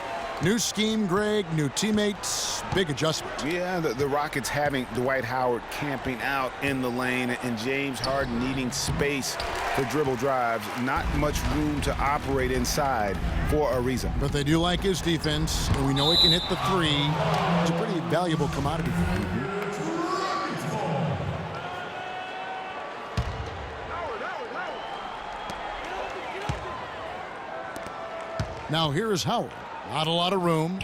New scheme, Greg, new teammates, big adjustment. Yeah, the Rockets having Dwight Howard camping out in the lane and James Harden needing space for dribble drives. Not much room to operate inside for Ariza. But they do like his defense, and we know he can hit the three. It's a pretty valuable commodity for them. Now here's Howard. Not a lot of room.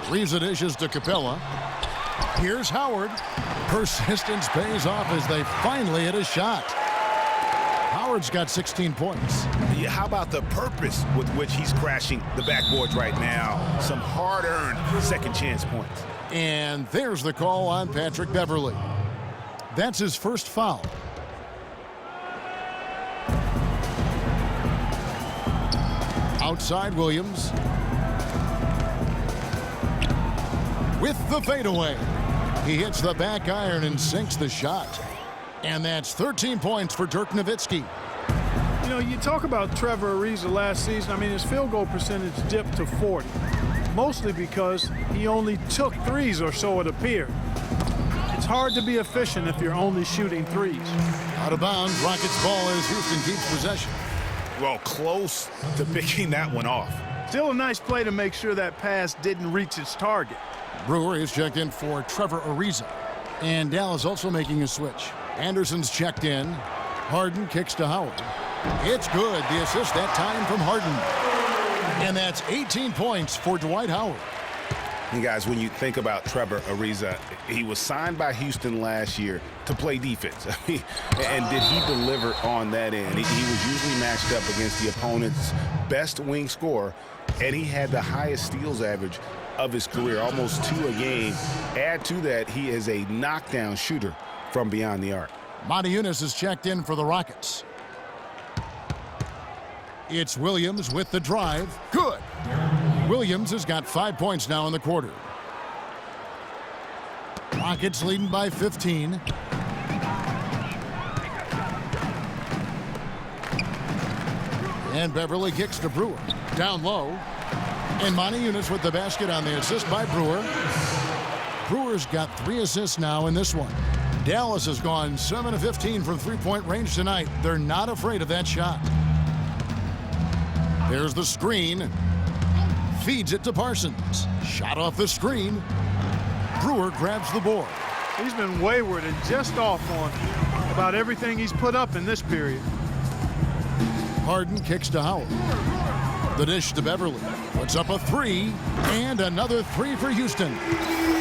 Ariza dishes to Capella. Here's Howard. Persistence pays off as they finally hit a shot. Howard's got 16 points. Yeah, how about the purpose with which he's crashing the backboards right now? Some hard-earned second chance points. And there's the call on Patrick Beverley. That's his first foul. Outside Williams. With the fadeaway. He hits the back iron and sinks the shot. And that's 13 points for Dirk Nowitzki. You know, you talk about Trevor Ariza last season. I mean, his field goal percentage dipped to 40. Mostly because he only took threes, or so it appeared. It's hard to be efficient if you're only shooting threes. Out of bounds, Rockets ball as Houston keeps possession. Well, close to picking that one off. Still a nice play to make sure that pass didn't reach its target. Brewer is checked in for Trevor Ariza. And Dallas also making a switch. Anderson's checked in. Harden kicks to Howard. It's good. The assist that time from Harden. And that's 18 points for Dwight Howard. You guys, when you think about Trevor Ariza, he was signed by Houston last year to play defense. I mean, and did he deliver on that end? He was usually matched up against the opponent's best wing scorer, and he had the highest steals average of his career, almost 2 a game. Add to that, he is a knockdown shooter from beyond the arc. Monty Eunice is checked in for the Rockets. It's Williams with the drive. Good. Williams has got 5 points now in the quarter. Rockets leading by 15. And Beverly kicks to Brewer. Down low. And Monty Eunice with the basket on the assist by Brewer. Brewer's got 3 assists now in this one. Dallas has gone 7 of 15 from three-point range tonight. They're not afraid of that shot. There's the screen. Feeds it to Parsons. Shot off the screen. Brewer grabs the board. He's been wayward and just off on about everything he's put up in this period. Harden kicks to Howard. The dish to Beverly. Puts up a 3. And another 3 for Houston.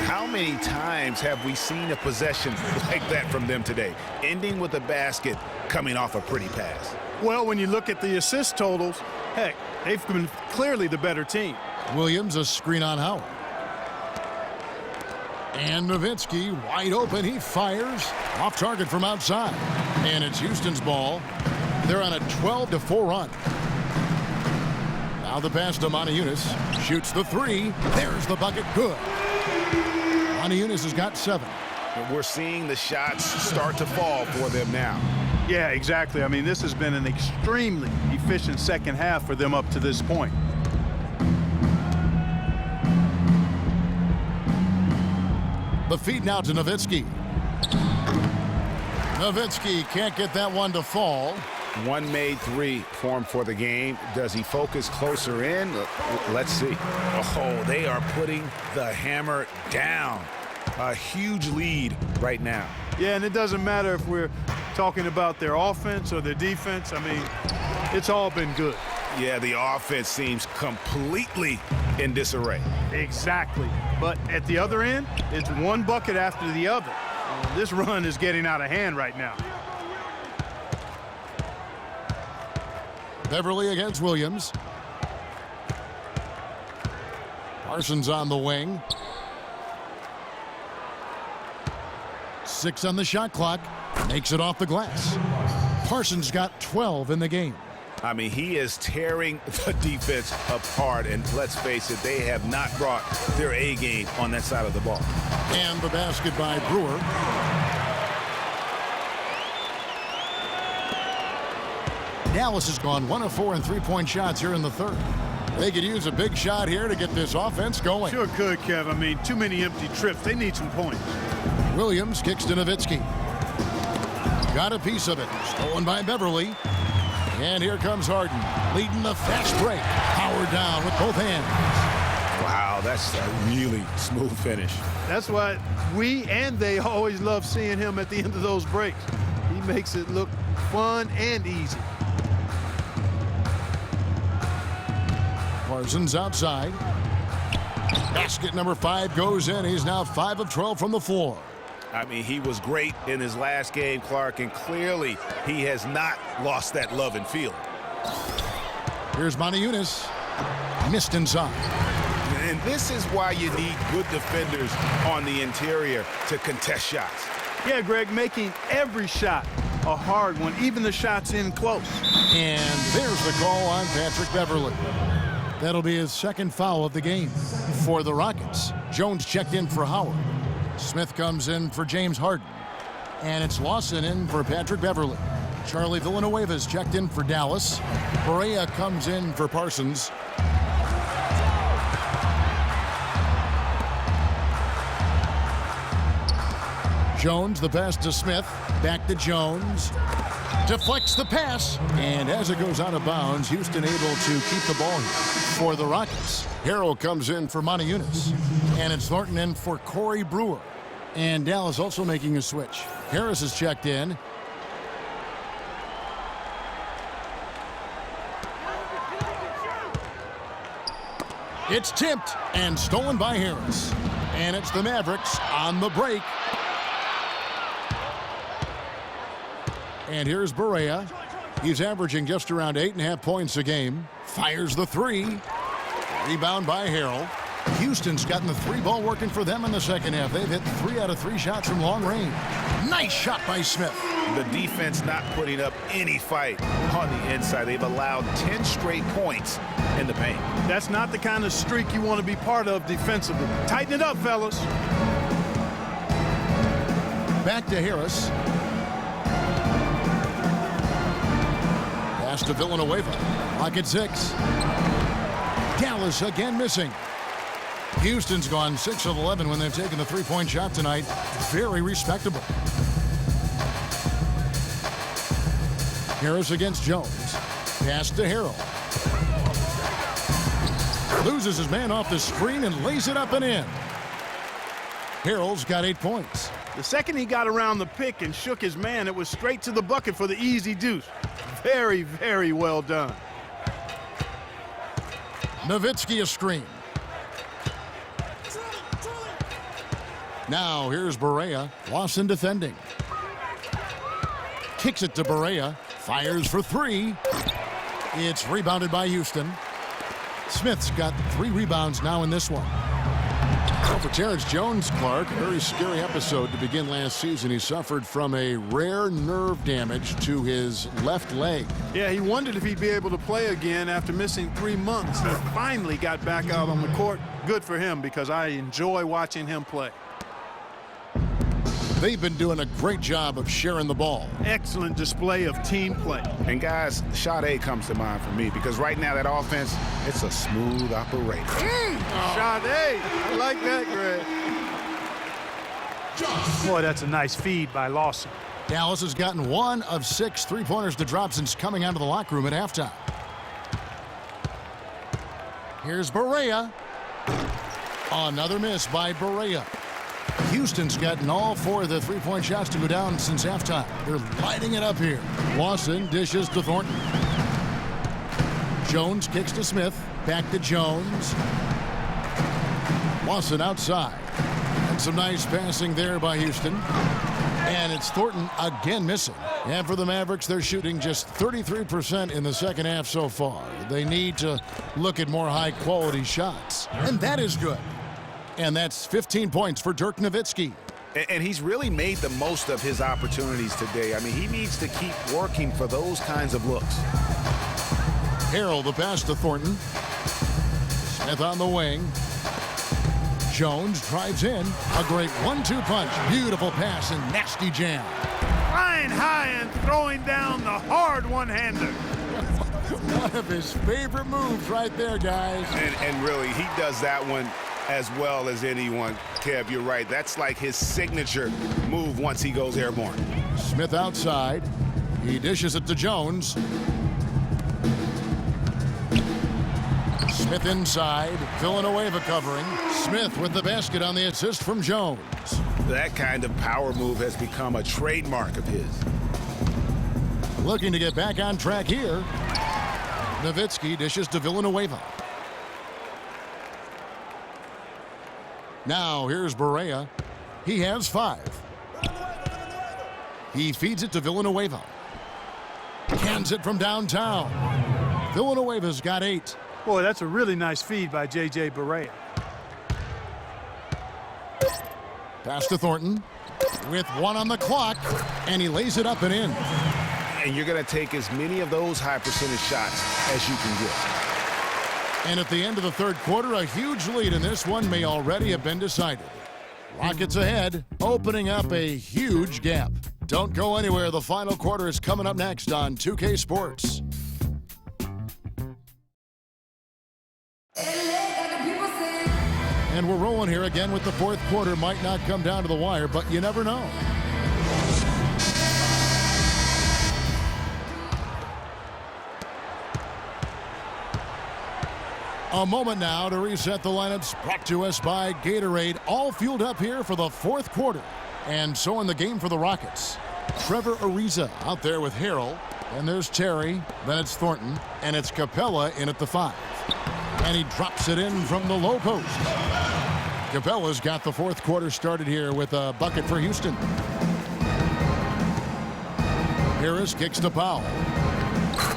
How many times have we seen a possession like that from them today? Ending with a basket, coming off a pretty pass. Well, when you look at the assist totals, heck, they've been clearly the better team. Williams a screen on Howard. And Nowitzki wide open. He fires off target from outside. And it's Houston's ball. They're on a 12-4 run. Now the pass to Monty Eunice. Shoots the 3. There's the bucket. Good. Monty Eunice has got 7. We're seeing the shots start to fall for them now. Yeah, exactly. I mean, this has been an extremely efficient second half for them up to this point. The feed now to Nowitzki. Nowitzki can't get that one to fall. One made 3 for him for the game. Does he focus closer in? Let's see. Oh, they are putting the hammer down. A huge lead right now. Yeah, and it doesn't matter if we're talking about their offense or their defense. I mean, it's all been good. Yeah, the offense seems completely in disarray. Exactly. But at the other end, it's one bucket after the other. This run is getting out of hand right now. Beverly against Williams. Parsons on the wing. 6 on the shot clock. Makes it off the glass. Parsons got 12 in the game. I mean, he is tearing the defense apart, and let's face it, they have not brought their A game on that side of the ball. And the basket by Brewer. Dallas has gone 1 of 4 in three-point shots here in the third. They could use a big shot here to get this offense going. Sure could, Kev. I mean, too many empty trips. They need some points. Williams kicks to Nowitzki. Got a piece of it. Stolen by Beverly. And here comes Harden, leading the fast break. Howard down with both hands. Wow, that's a really smooth finish. That's why we and they always love seeing him at the end of those breaks. He makes it look fun and easy. Parsons outside. Basket number 5 goes in. He's now 5 of 12 from the floor. I mean, he was great in his last game, Clark, and clearly he has not lost that love and feeling. Here's Moniunas. Missed inside. And this is why you need good defenders on the interior to contest shots. Yeah, Greg, making every shot a hard one, even the shots in close. And there's the call on Patrick Beverly. That'll be his second foul of the game for the Rockets. Jones checked in for Howard. Smith comes in for James Harden. And it's Lawson in for Patrick Beverly. Charlie Villanueva's checked in for Dallas. Barea comes in for Parsons. Jones, the pass to Smith. Back to Jones. Deflects the pass. And as it goes out of bounds, Houston able to keep the ball here for the Rockets. Harrell comes in for Moniunas. And it's Thornton in for Corey Brewer. And Dallas also making a switch. Harris is checked in. It's tipped and stolen by Harris. And it's the Mavericks on the break. And here's Barea. He's averaging just around 8.5 points a game. Fires the 3. Rebound by Harrell. Houston's gotten the 3 ball working for them in the second half. They've hit 3 out of 3 shots from long range. Nice shot by Smith. The defense not putting up any fight on the inside. They've allowed 10 straight points in the paint. That's not the kind of streak you want to be part of defensively. Tighten it up, fellas. Back to Harris. Pass to Villanueva. Pocket 6. Dallas again missing. Houston's gone 6 of 11 when they've taken the 3-point shot tonight. Very respectable. Harris against Jones. Pass to Harrell. Loses his man off the screen and lays it up and in. Harrell's got 8 points. The second he got around the pick and shook his man, it was straight to the bucket for the easy deuce. Very, very well done. Nowitzki a screen. Now here's Barea. Lawson defending. Kicks it to Barea. Fires for 3. It's rebounded by Houston. Smith's got 3 rebounds now in this one. Well, for Terrence Jones, Clark, a very scary episode to begin last season. He suffered from a rare nerve damage to his left leg. Yeah, he wondered if he'd be able to play again after missing 3 months. He finally got back out on the court. Good for him, because I enjoy watching him play. They've been doing a great job of sharing the ball. Excellent display of team play. And guys, shot A comes to mind for me, because right now that offense, it's a smooth operator. Shot A. I like that, Greg. Boy, that's a nice feed by Lawson. Dallas has gotten 1 of 6 3-pointers to drop since coming out of the locker room at halftime. Here's Barea. Another miss by Barea. Houston's gotten all 4 of the 3-point shots to go down since halftime. They're lighting it up here. Lawson dishes to Thornton. Jones kicks to Smith. Back to Jones. Lawson outside. And some nice passing there by Houston. And it's Thornton again missing. And for the Mavericks, they're shooting just 33% in the second half so far. They need to look at more high-quality shots. And that is good. And that's 15 points for Dirk Nowitzki. And he's really made the most of his opportunities today. I mean, he needs to keep working for those kinds of looks. Harrell the pass to Thornton. Smith on the wing. Jones drives in. A great 1-2 punch. Beautiful pass and nasty jam. Flying high and throwing down the hard one-hander. One of his favorite moves right there, guys. And really, he does that one as well as anyone. Kev, you're right. That's like his signature move once he goes airborne. Smith outside. He dishes it to Jones. Smith inside. Villanueva covering. Smith with the basket on the assist from Jones. That kind of power move has become a trademark of his. Looking to get back on track here. Nowitzki dishes to Villanueva. Now here's Barea. He has 5. He feeds it to Villanueva. Cans it from downtown. Villanueva's got 8. Boy, that's a really nice feed by J.J. Barea. Pass to Thornton with 1 on the clock, and he lays it up and in. And you're going to take as many of those high percentage shots as you can get. And at the end of the third quarter, a huge lead in this one may already have been decided. Rockets ahead, opening up a huge gap. Don't go anywhere. The final quarter is coming up next on 2K Sports. And we're rolling here again with the fourth quarter. Might not come down to the wire, but you never know. A moment now to reset the lineups, brought to us by Gatorade. All fueled up here for the fourth quarter. And so in the game for the Rockets, Trevor Ariza out there with Harrell. And there's Terry. Then it's Thornton. And it's Capella in at the 5. And he drops it in from the low post. Capella's got the fourth quarter started here with a bucket for Houston. Harris kicks to Powell.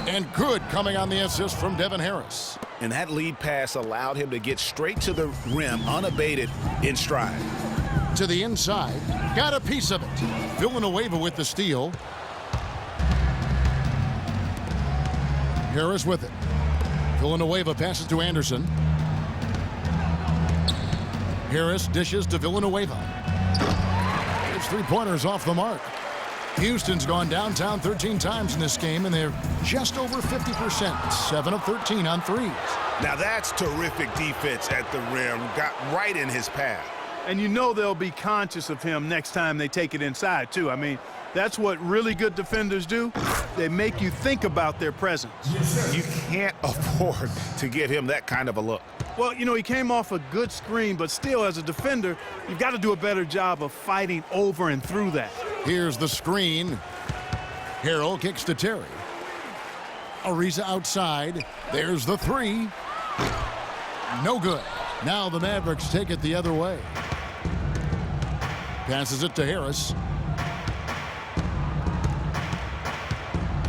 And good coming on the assist from Devin Harris. And that lead pass allowed him to get straight to the rim, unabated, in stride. To the inside. Got a piece of it. Villanueva with the steal. Harris with it. Villanueva passes to Anderson. Harris dishes to Villanueva. His 3-pointers off the mark. Houston's gone downtown 13 times in this game, and they're just over 50%. 7 of 13 on threes. Now that's terrific defense at the rim. Got right in his path. And you know they'll be conscious of him next time they take it inside, too. I mean, that's what really good defenders do. They make you think about their presence. You can't afford to give him that kind of a look. Well, you know, he came off a good screen, but still, as a defender, you've got to do a better job of fighting over and through that. Here's the screen. Harrell kicks to Terry. Ariza outside. There's the 3. No good. Now the Mavericks take it the other way. Passes it to Harris.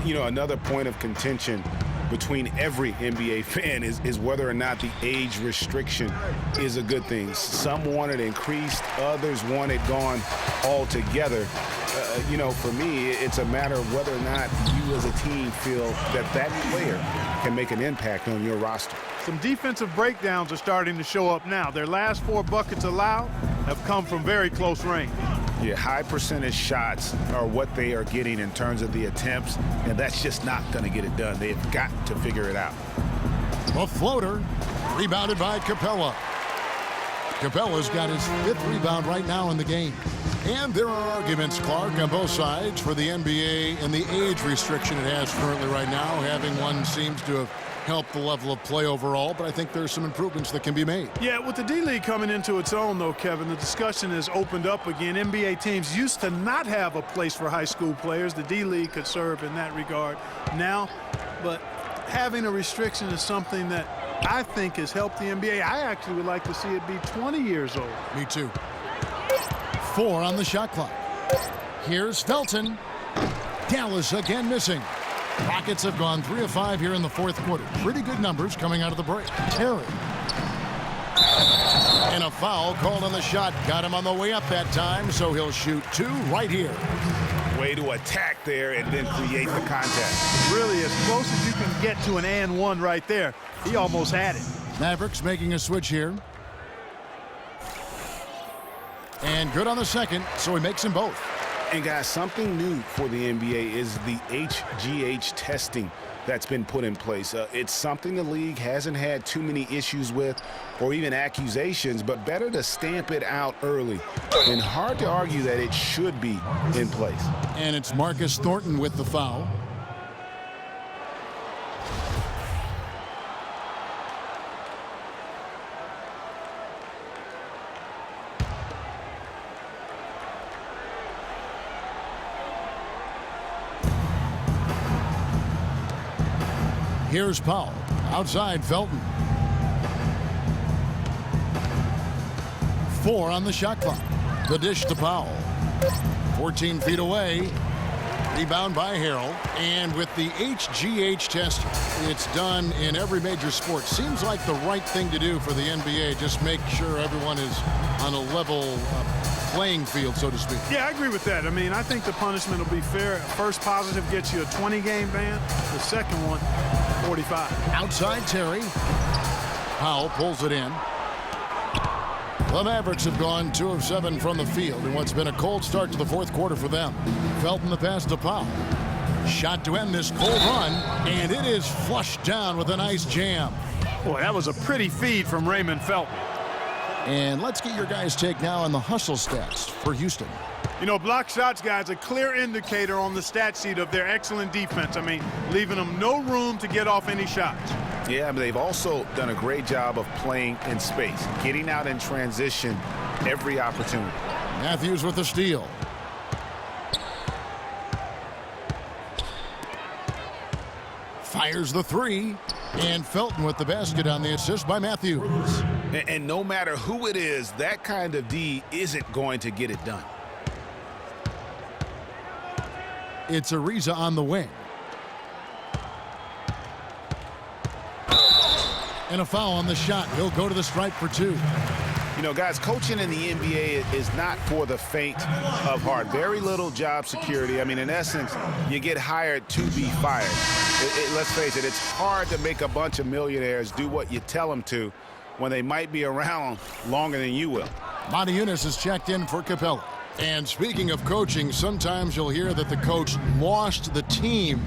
You know, another point of contention between every NBA fan is whether or not the age restriction is a good thing. Some want it increased, others want it gone altogether. You know, for me, it's a matter of whether or not you as a team feel that that player can make an impact on your roster. Some defensive breakdowns are starting to show up now. Their last 4 buckets allowed have come from very close range. Yeah, high percentage shots are what they are getting in terms of the attempts, and that's just not going to get it done. They've got to figure it out. A floater, rebounded by Capella. Capella's got his 5th rebound right now in the game. And there are arguments, Clark, on both sides for the NBA and the age restriction it has currently right now. Having one seems to have helped the level of play overall, but I think there's some improvements that can be made. Yeah, with the D-League coming into its own, though, Kevin, the discussion has opened up again. NBA teams used to not have a place for high school players. The D-League could serve in that regard now, but having a restriction is something that I think has helped the NBA. I actually would like to see it be 20 years old. Me too. 4 on the shot clock. Here's Felton. Dallas again missing. Rockets have gone 3 of 5 here in the fourth quarter. Pretty good numbers coming out of the break. Terry. And a foul called on the shot. Got him on the way up that time, so he'll shoot 2 right here. Way to attack there and then create the contact. Really, as close as you can get to an and one right there. He almost had it. Mavericks making a switch here. And good on the second, so he makes them both. And guys, something new for the NBA is the HGH testing that's been put in place. It's something the league hasn't had too many issues with or even accusations, but better to stamp it out early. And hard to argue that it should be in place. And it's Marcus Thornton with the foul. Here's Powell. Outside, Felton. 4 on the shot clock. The dish to Powell. 14 feet away. Rebound by Harrell. And with the HGH test, it's done in every major sport. Seems like the right thing to do for the NBA. Just make sure everyone is on a level playing field, so to speak. Yeah, I agree with that. I mean, I think the punishment will be fair. First positive gets you a 20-game ban. The second one, 45. Outside Terry. Powell pulls it in. The Mavericks have gone 2 of 7 from the field in what's been a cold start to the fourth quarter for them. Felton the pass to Powell. Shot to end this cold run, and it is flushed down with a nice jam. Boy, that was a pretty feed from Raymond Felton. And let's get your guys' take now on the hustle stats for Houston. You know, block shots, guys, a clear indicator on the stat sheet of their excellent defense. I mean, leaving them no room to get off any shots. Yeah, but they've also done a great job of playing in space, getting out in transition every opportunity. Matthews with the steal. Fires the 3. And Felton with the basket on the assist by Matthews. And no matter who it is, that kind of D isn't going to get it done. It's Ariza on the wing. And a foul on the shot. He'll go to the stripe for 2. You know, guys, coaching in the NBA is not for the faint of heart. Very little job security. I mean, in essence, you get hired to be fired. Let's face it, it's hard to make a bunch of millionaires do what you tell them to when they might be around longer than you will. Monty Eunice is checked in for Capella. And speaking of coaching, sometimes you'll hear that the coach lost the team.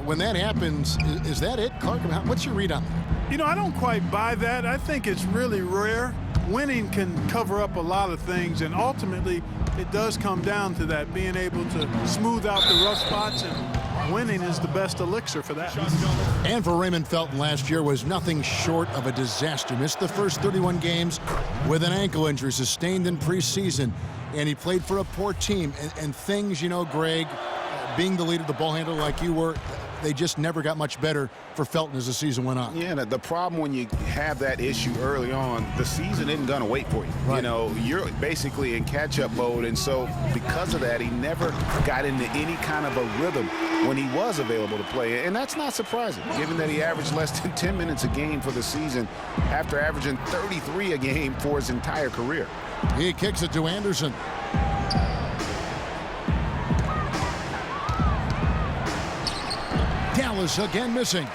When that happens, is that it, Clark? What's your read on that? You know, I don't quite buy that. I think it's really rare. Winning can cover up a lot of things, and ultimately it does come down to that, being able to smooth out the rough spots, and winning is the best elixir for that. And for Raymond Felton last year was nothing short of a disaster. Missed the first 31 games with an ankle injury sustained in preseason, and he played for a poor team. And things, you know, Greg, being the leader, the ball handler like you were, they just never got much better for Felton as the season went on. Yeah, the problem when you have that issue early on, the season isn't going to wait for you. Right. You know, you're basically in catch-up mode, and so because of that, he never got into any kind of a rhythm when he was available to play. And that's not surprising, given that he averaged less than 10 minutes a game for the season after averaging 33 a game for his entire career. He kicks it to Anderson. Dallas again missing.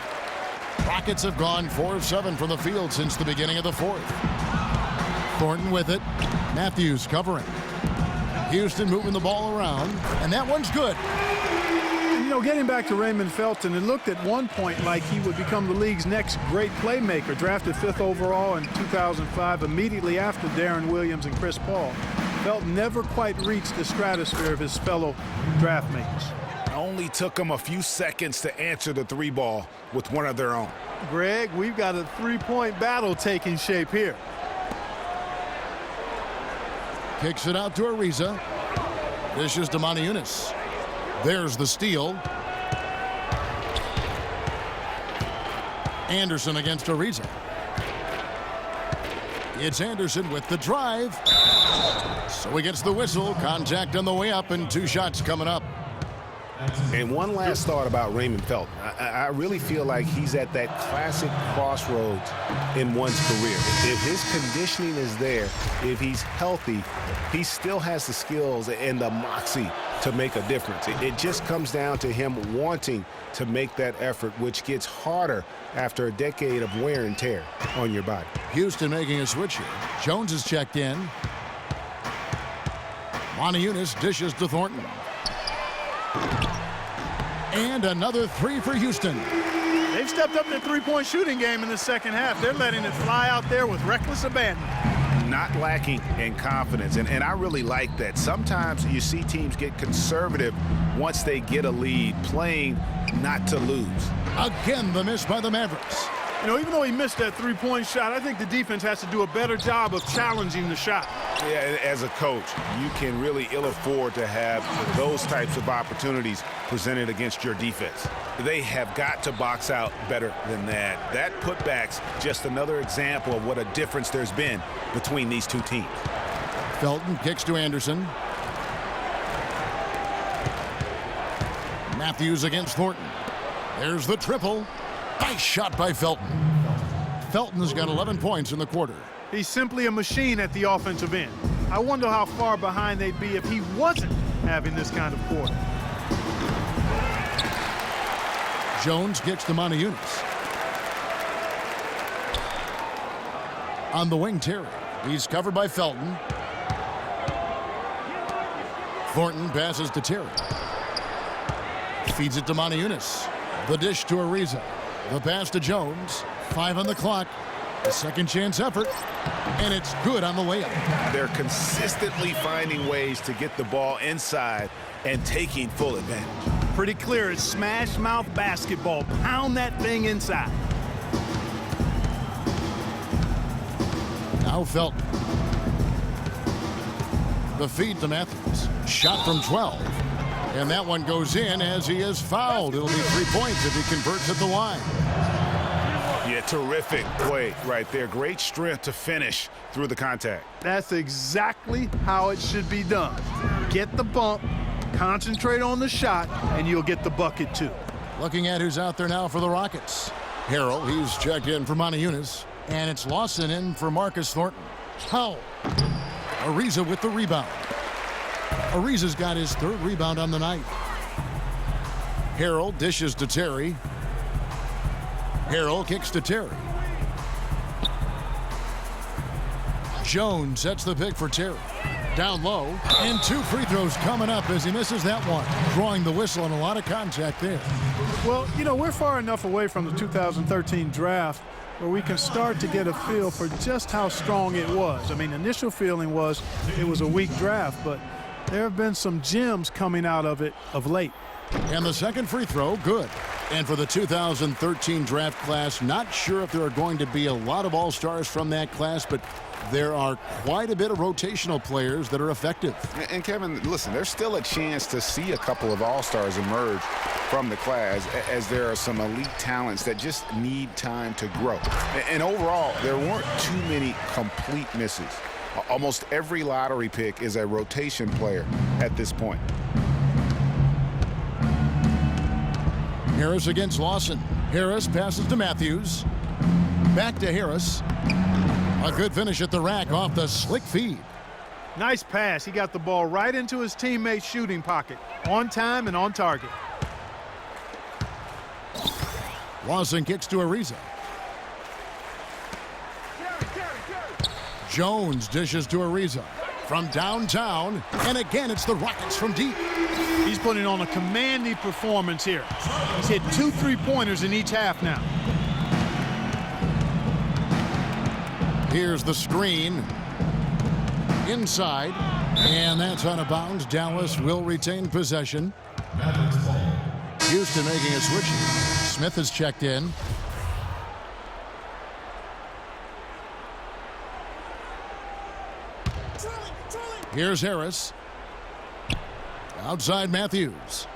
Rockets have gone 4 of 7 from the field since the beginning of the fourth. Thornton with it. Matthews covering. Houston moving the ball around, and that one's good. You know, getting back to Raymond Felton, it looked at one point like he would become the league's next great playmaker. Drafted 5th overall in 2005, immediately after Darren Williams and Chris Paul. Felton never quite reached the stratosphere of his fellow draft mates. Only took them a few seconds to answer the 3 ball with one of their own. Greg, we've got a 3-point battle taking shape here. Kicks it out to Ariza. This is to Monty Eunice. There's the steal. Anderson against Ariza. It's Anderson with the drive. So he gets the whistle. Contact on the way up and 2 shots coming up. And one last thought about Raymond Felton. I really feel like he's at that classic crossroads in one's career. If his conditioning is there, if he's healthy, he still has the skills and the moxie to make a difference. It just comes down to him wanting to make that effort, which gets harder after a decade of wear and tear on your body. Houston making a switch here. Jones is checked in. Moniunas dishes to Thornton. And another 3 for Houston. They've stepped up their three-point shooting game in the second half. They're letting it fly out there with reckless abandon. Not lacking in confidence, and I really like that. Sometimes you see teams get conservative once they get a lead, playing not to lose. Again, the miss by the Mavericks. You know, even though he missed that three-point shot, I think the defense has to do a better job of challenging the shot. Yeah, as a coach, you can really ill afford to have those types of opportunities presented against your defense. They have got to box out better than that. That putback's just another example of what a difference there's been between these two teams. Felton kicks to Anderson. Matthews against Thornton. There's the triple. Nice shot by Felton. Felton's got 11 points in the quarter. He's simply a machine at the offensive end. I wonder how far behind they'd be if he wasn't having this kind of quarter. Jones kicks to Moniunas. On the wing, Terry. He's covered by Felton. Thornton passes to Terry. Feeds it to Moniunas. The dish to Ariza. The pass to Jones. 5 on the clock. A second chance effort. And it's good on the layup. They're consistently finding ways to get the ball inside and taking full advantage. Pretty clear, it's smash mouth basketball. Pound that thing inside. Now Felton. The feed to Matthews. Shot from 12. And that one goes in as he is fouled. It'll be 3 points if he converts at the line. Yeah, terrific play right there. Great strength to finish through the contact. That's exactly how it should be done. Get the bump, concentrate on the shot, and you'll get the bucket too. Looking at who's out there now for the Rockets. Harrell, he's checked in for Moniunas. And it's Lawson in for Marcus Thornton. Powell. Ariza with the rebound. Ariza's got his 3rd rebound on the night. Harrell dishes to Terry. Harrell kicks to Terry. Jones sets the pick for Terry. Down low. And 2 free throws coming up as he misses that one. Drawing the whistle and a lot of contact there. Well, you know, we're far enough away from the 2013 draft where we can start to get a feel for just how strong it was. I mean, initial feeling was it was a weak draft, but there have been some gems coming out of it of late. And the second free throw, good. And for the 2013 draft class, not sure if there are going to be a lot of all-stars from that class, but there are quite a bit of rotational players that are effective. And Kevin, listen, there's still a chance to see a couple of all-stars emerge from the class, as there are some elite talents that just need time to grow. And overall, there weren't too many complete misses. Almost every lottery pick is a rotation player at this point. Harris against Lawson. Harris passes to Matthews. Back to Harris. A good finish at the rack off the slick feed. Nice pass. He got the ball right into his teammate's shooting pocket. On time and on target. Lawson kicks to Ariza. Jones dishes to Ariza from downtown, and again it's the Rockets from deep. He's putting on a commanding performance here. He's hit 2 3-pointers in each half now. Here's the screen. Inside, and that's out of bounds. Dallas will retain possession. Houston making a switch. Smith has checked in. Here's Harris. Outside Matthews.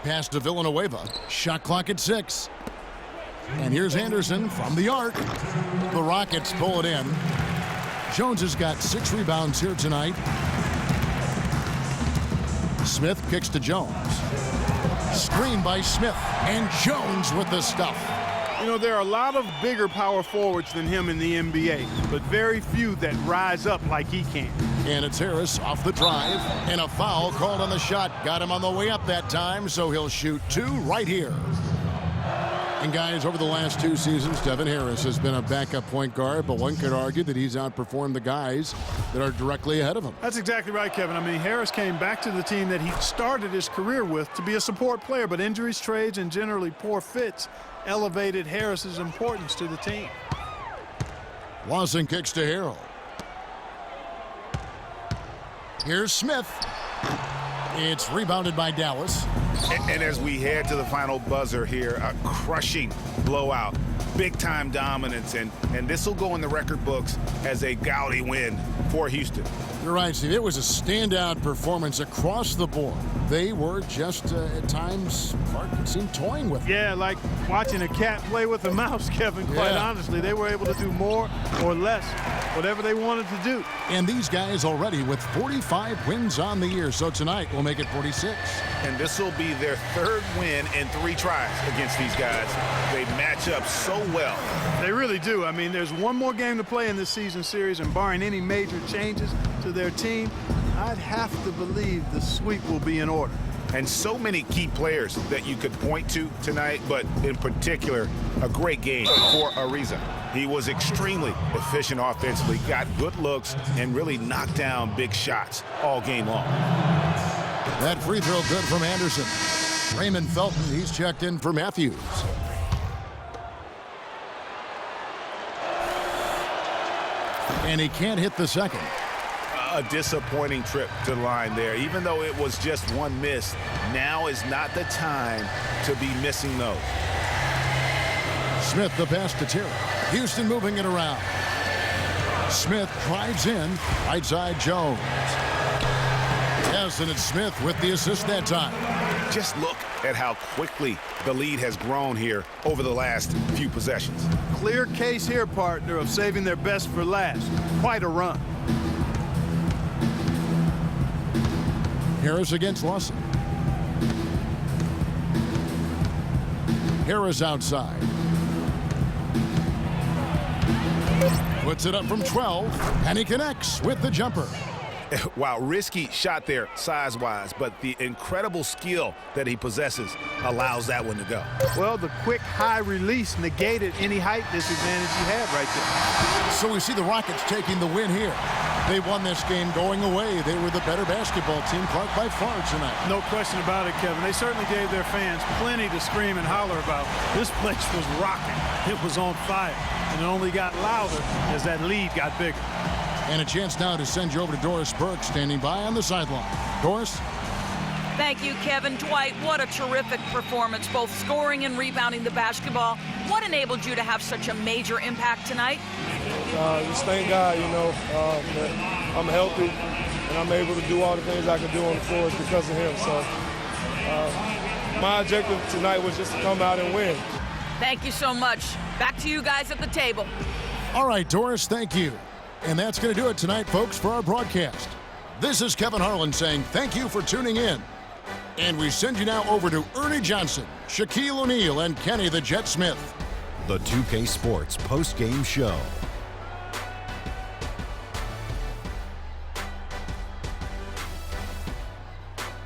Pass to Villanueva. Shot clock at 6. And here's Anderson from the arc. The Rockets pull it in. Jones has got 6 rebounds here tonight. Smith kicks to Jones. Screen by Smith, and Jones with the stuff. You know, there are a lot of bigger power forwards than him in the NBA, but very few that rise up like he can. And it's Harris off the drive, and a foul called on the shot. Got him on the way up that time, so he'll shoot 2 right here. And guys, over the last 2 seasons, Devin Harris has been a backup point guard, but one could argue that he's outperformed the guys that are directly ahead of him. That's exactly right, Kevin. I mean, Harris came back to the team that he started his career with to be a support player, but injuries, trades, and generally poor fits elevated Harris's importance to the team. Lawson kicks to Harrell. Here's Smith. It's rebounded by Dallas. And as we head to the final buzzer here, a crushing blowout, big-time dominance, and this will go in the record books as a gaudy win for Houston. You're right, Steve. It was a standout performance across the board. They were just, at times, Clark could seem toying with it. Yeah, like watching a cat play with a mouse, Kevin, quite honestly. They were able to do more or less, whatever they wanted to do. And these guys already with 45 wins on the year, so tonight we'll make it 46. And this will be their 3rd win in 3 tries against these guys. They match up so well. They really do. I mean, there's one more game to play in this season series, and barring any major changes to their team, I'd have to believe the sweep will be in order. And so many key players that you could point to tonight, but in particular, a great game for a reason. He was extremely efficient offensively, got good looks, and really knocked down big shots all game long. That free throw good from Anderson. Raymond Felton, he's checked in for Matthews. And he can't hit the second. A disappointing trip to the line there. Even though it was just one miss, now is not the time to be missing those. Smith the pass to Terry. Houston moving it around. Smith drives in. Right side Jones. Yes, and it's Smith with the assist that time. Just look at how quickly the lead has grown here over the last few possessions. Clear case here, partner, of saving their best for last. Quite a run. Harris against Lawson. Harris outside. Puts it up from 12, and he connects with the jumper. Wow, risky shot there size-wise, but the incredible skill that he possesses allows that one to go. Well, the quick high release negated any height disadvantage he had right there. So we see the Rockets taking the win here. They won this game going away. They were the better basketball team, Clark, by far tonight. No question about it, Kevin. They certainly gave their fans plenty to scream and holler about. This place was rocking. It was on fire. And it only got louder as that lead got bigger. And a chance now to send you over to Doris Burke, standing by on the sideline. Doris? Thank you, Kevin. Dwight, what a terrific performance, both scoring and rebounding the basketball. What enabled you to have such a major impact tonight? Just thank God, you know, that I'm healthy and I'm able to do all the things I can do on the floor because of him. So my objective tonight was just to come out and win. Thank you so much. Back to you guys at the table. All right, Doris, thank you. And that's going to do it tonight, folks, for our broadcast. This is Kevin Harlan saying thank you for tuning in. And we send you now over to Ernie Johnson, Shaquille O'Neal, and Kenny the Jet Smith. The 2K Sports post-game show.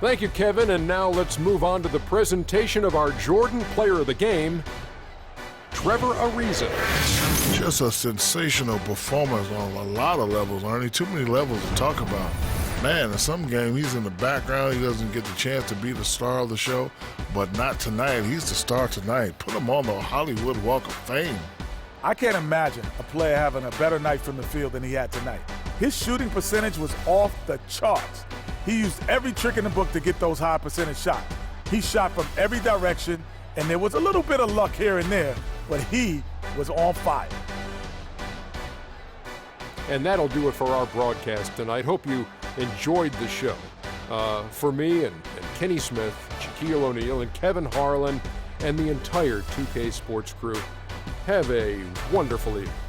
Thank you, Kevin. And now let's move on to the presentation of our Jordan Player of the Game, Trevor Ariza. Just a sensational performance on a lot of levels, Ernie. Too many levels to talk about. Man, in some game, he's in the background. He doesn't get the chance to be the star of the show, but not tonight. He's the star tonight. Put him on the Hollywood Walk of Fame. I can't imagine a player having a better night from the field than he had tonight. His shooting percentage was off the charts. He used every trick in the book to get those high percentage shots. He shot from every direction, and there was a little bit of luck here and there, but he was on fire. And that'll do it for our broadcast tonight. Hope you enjoyed the show. For me and Kenny Smith, Shaquille O'Neal, and Kevin Harlan, and the entire 2K Sports crew. Have a wonderful evening.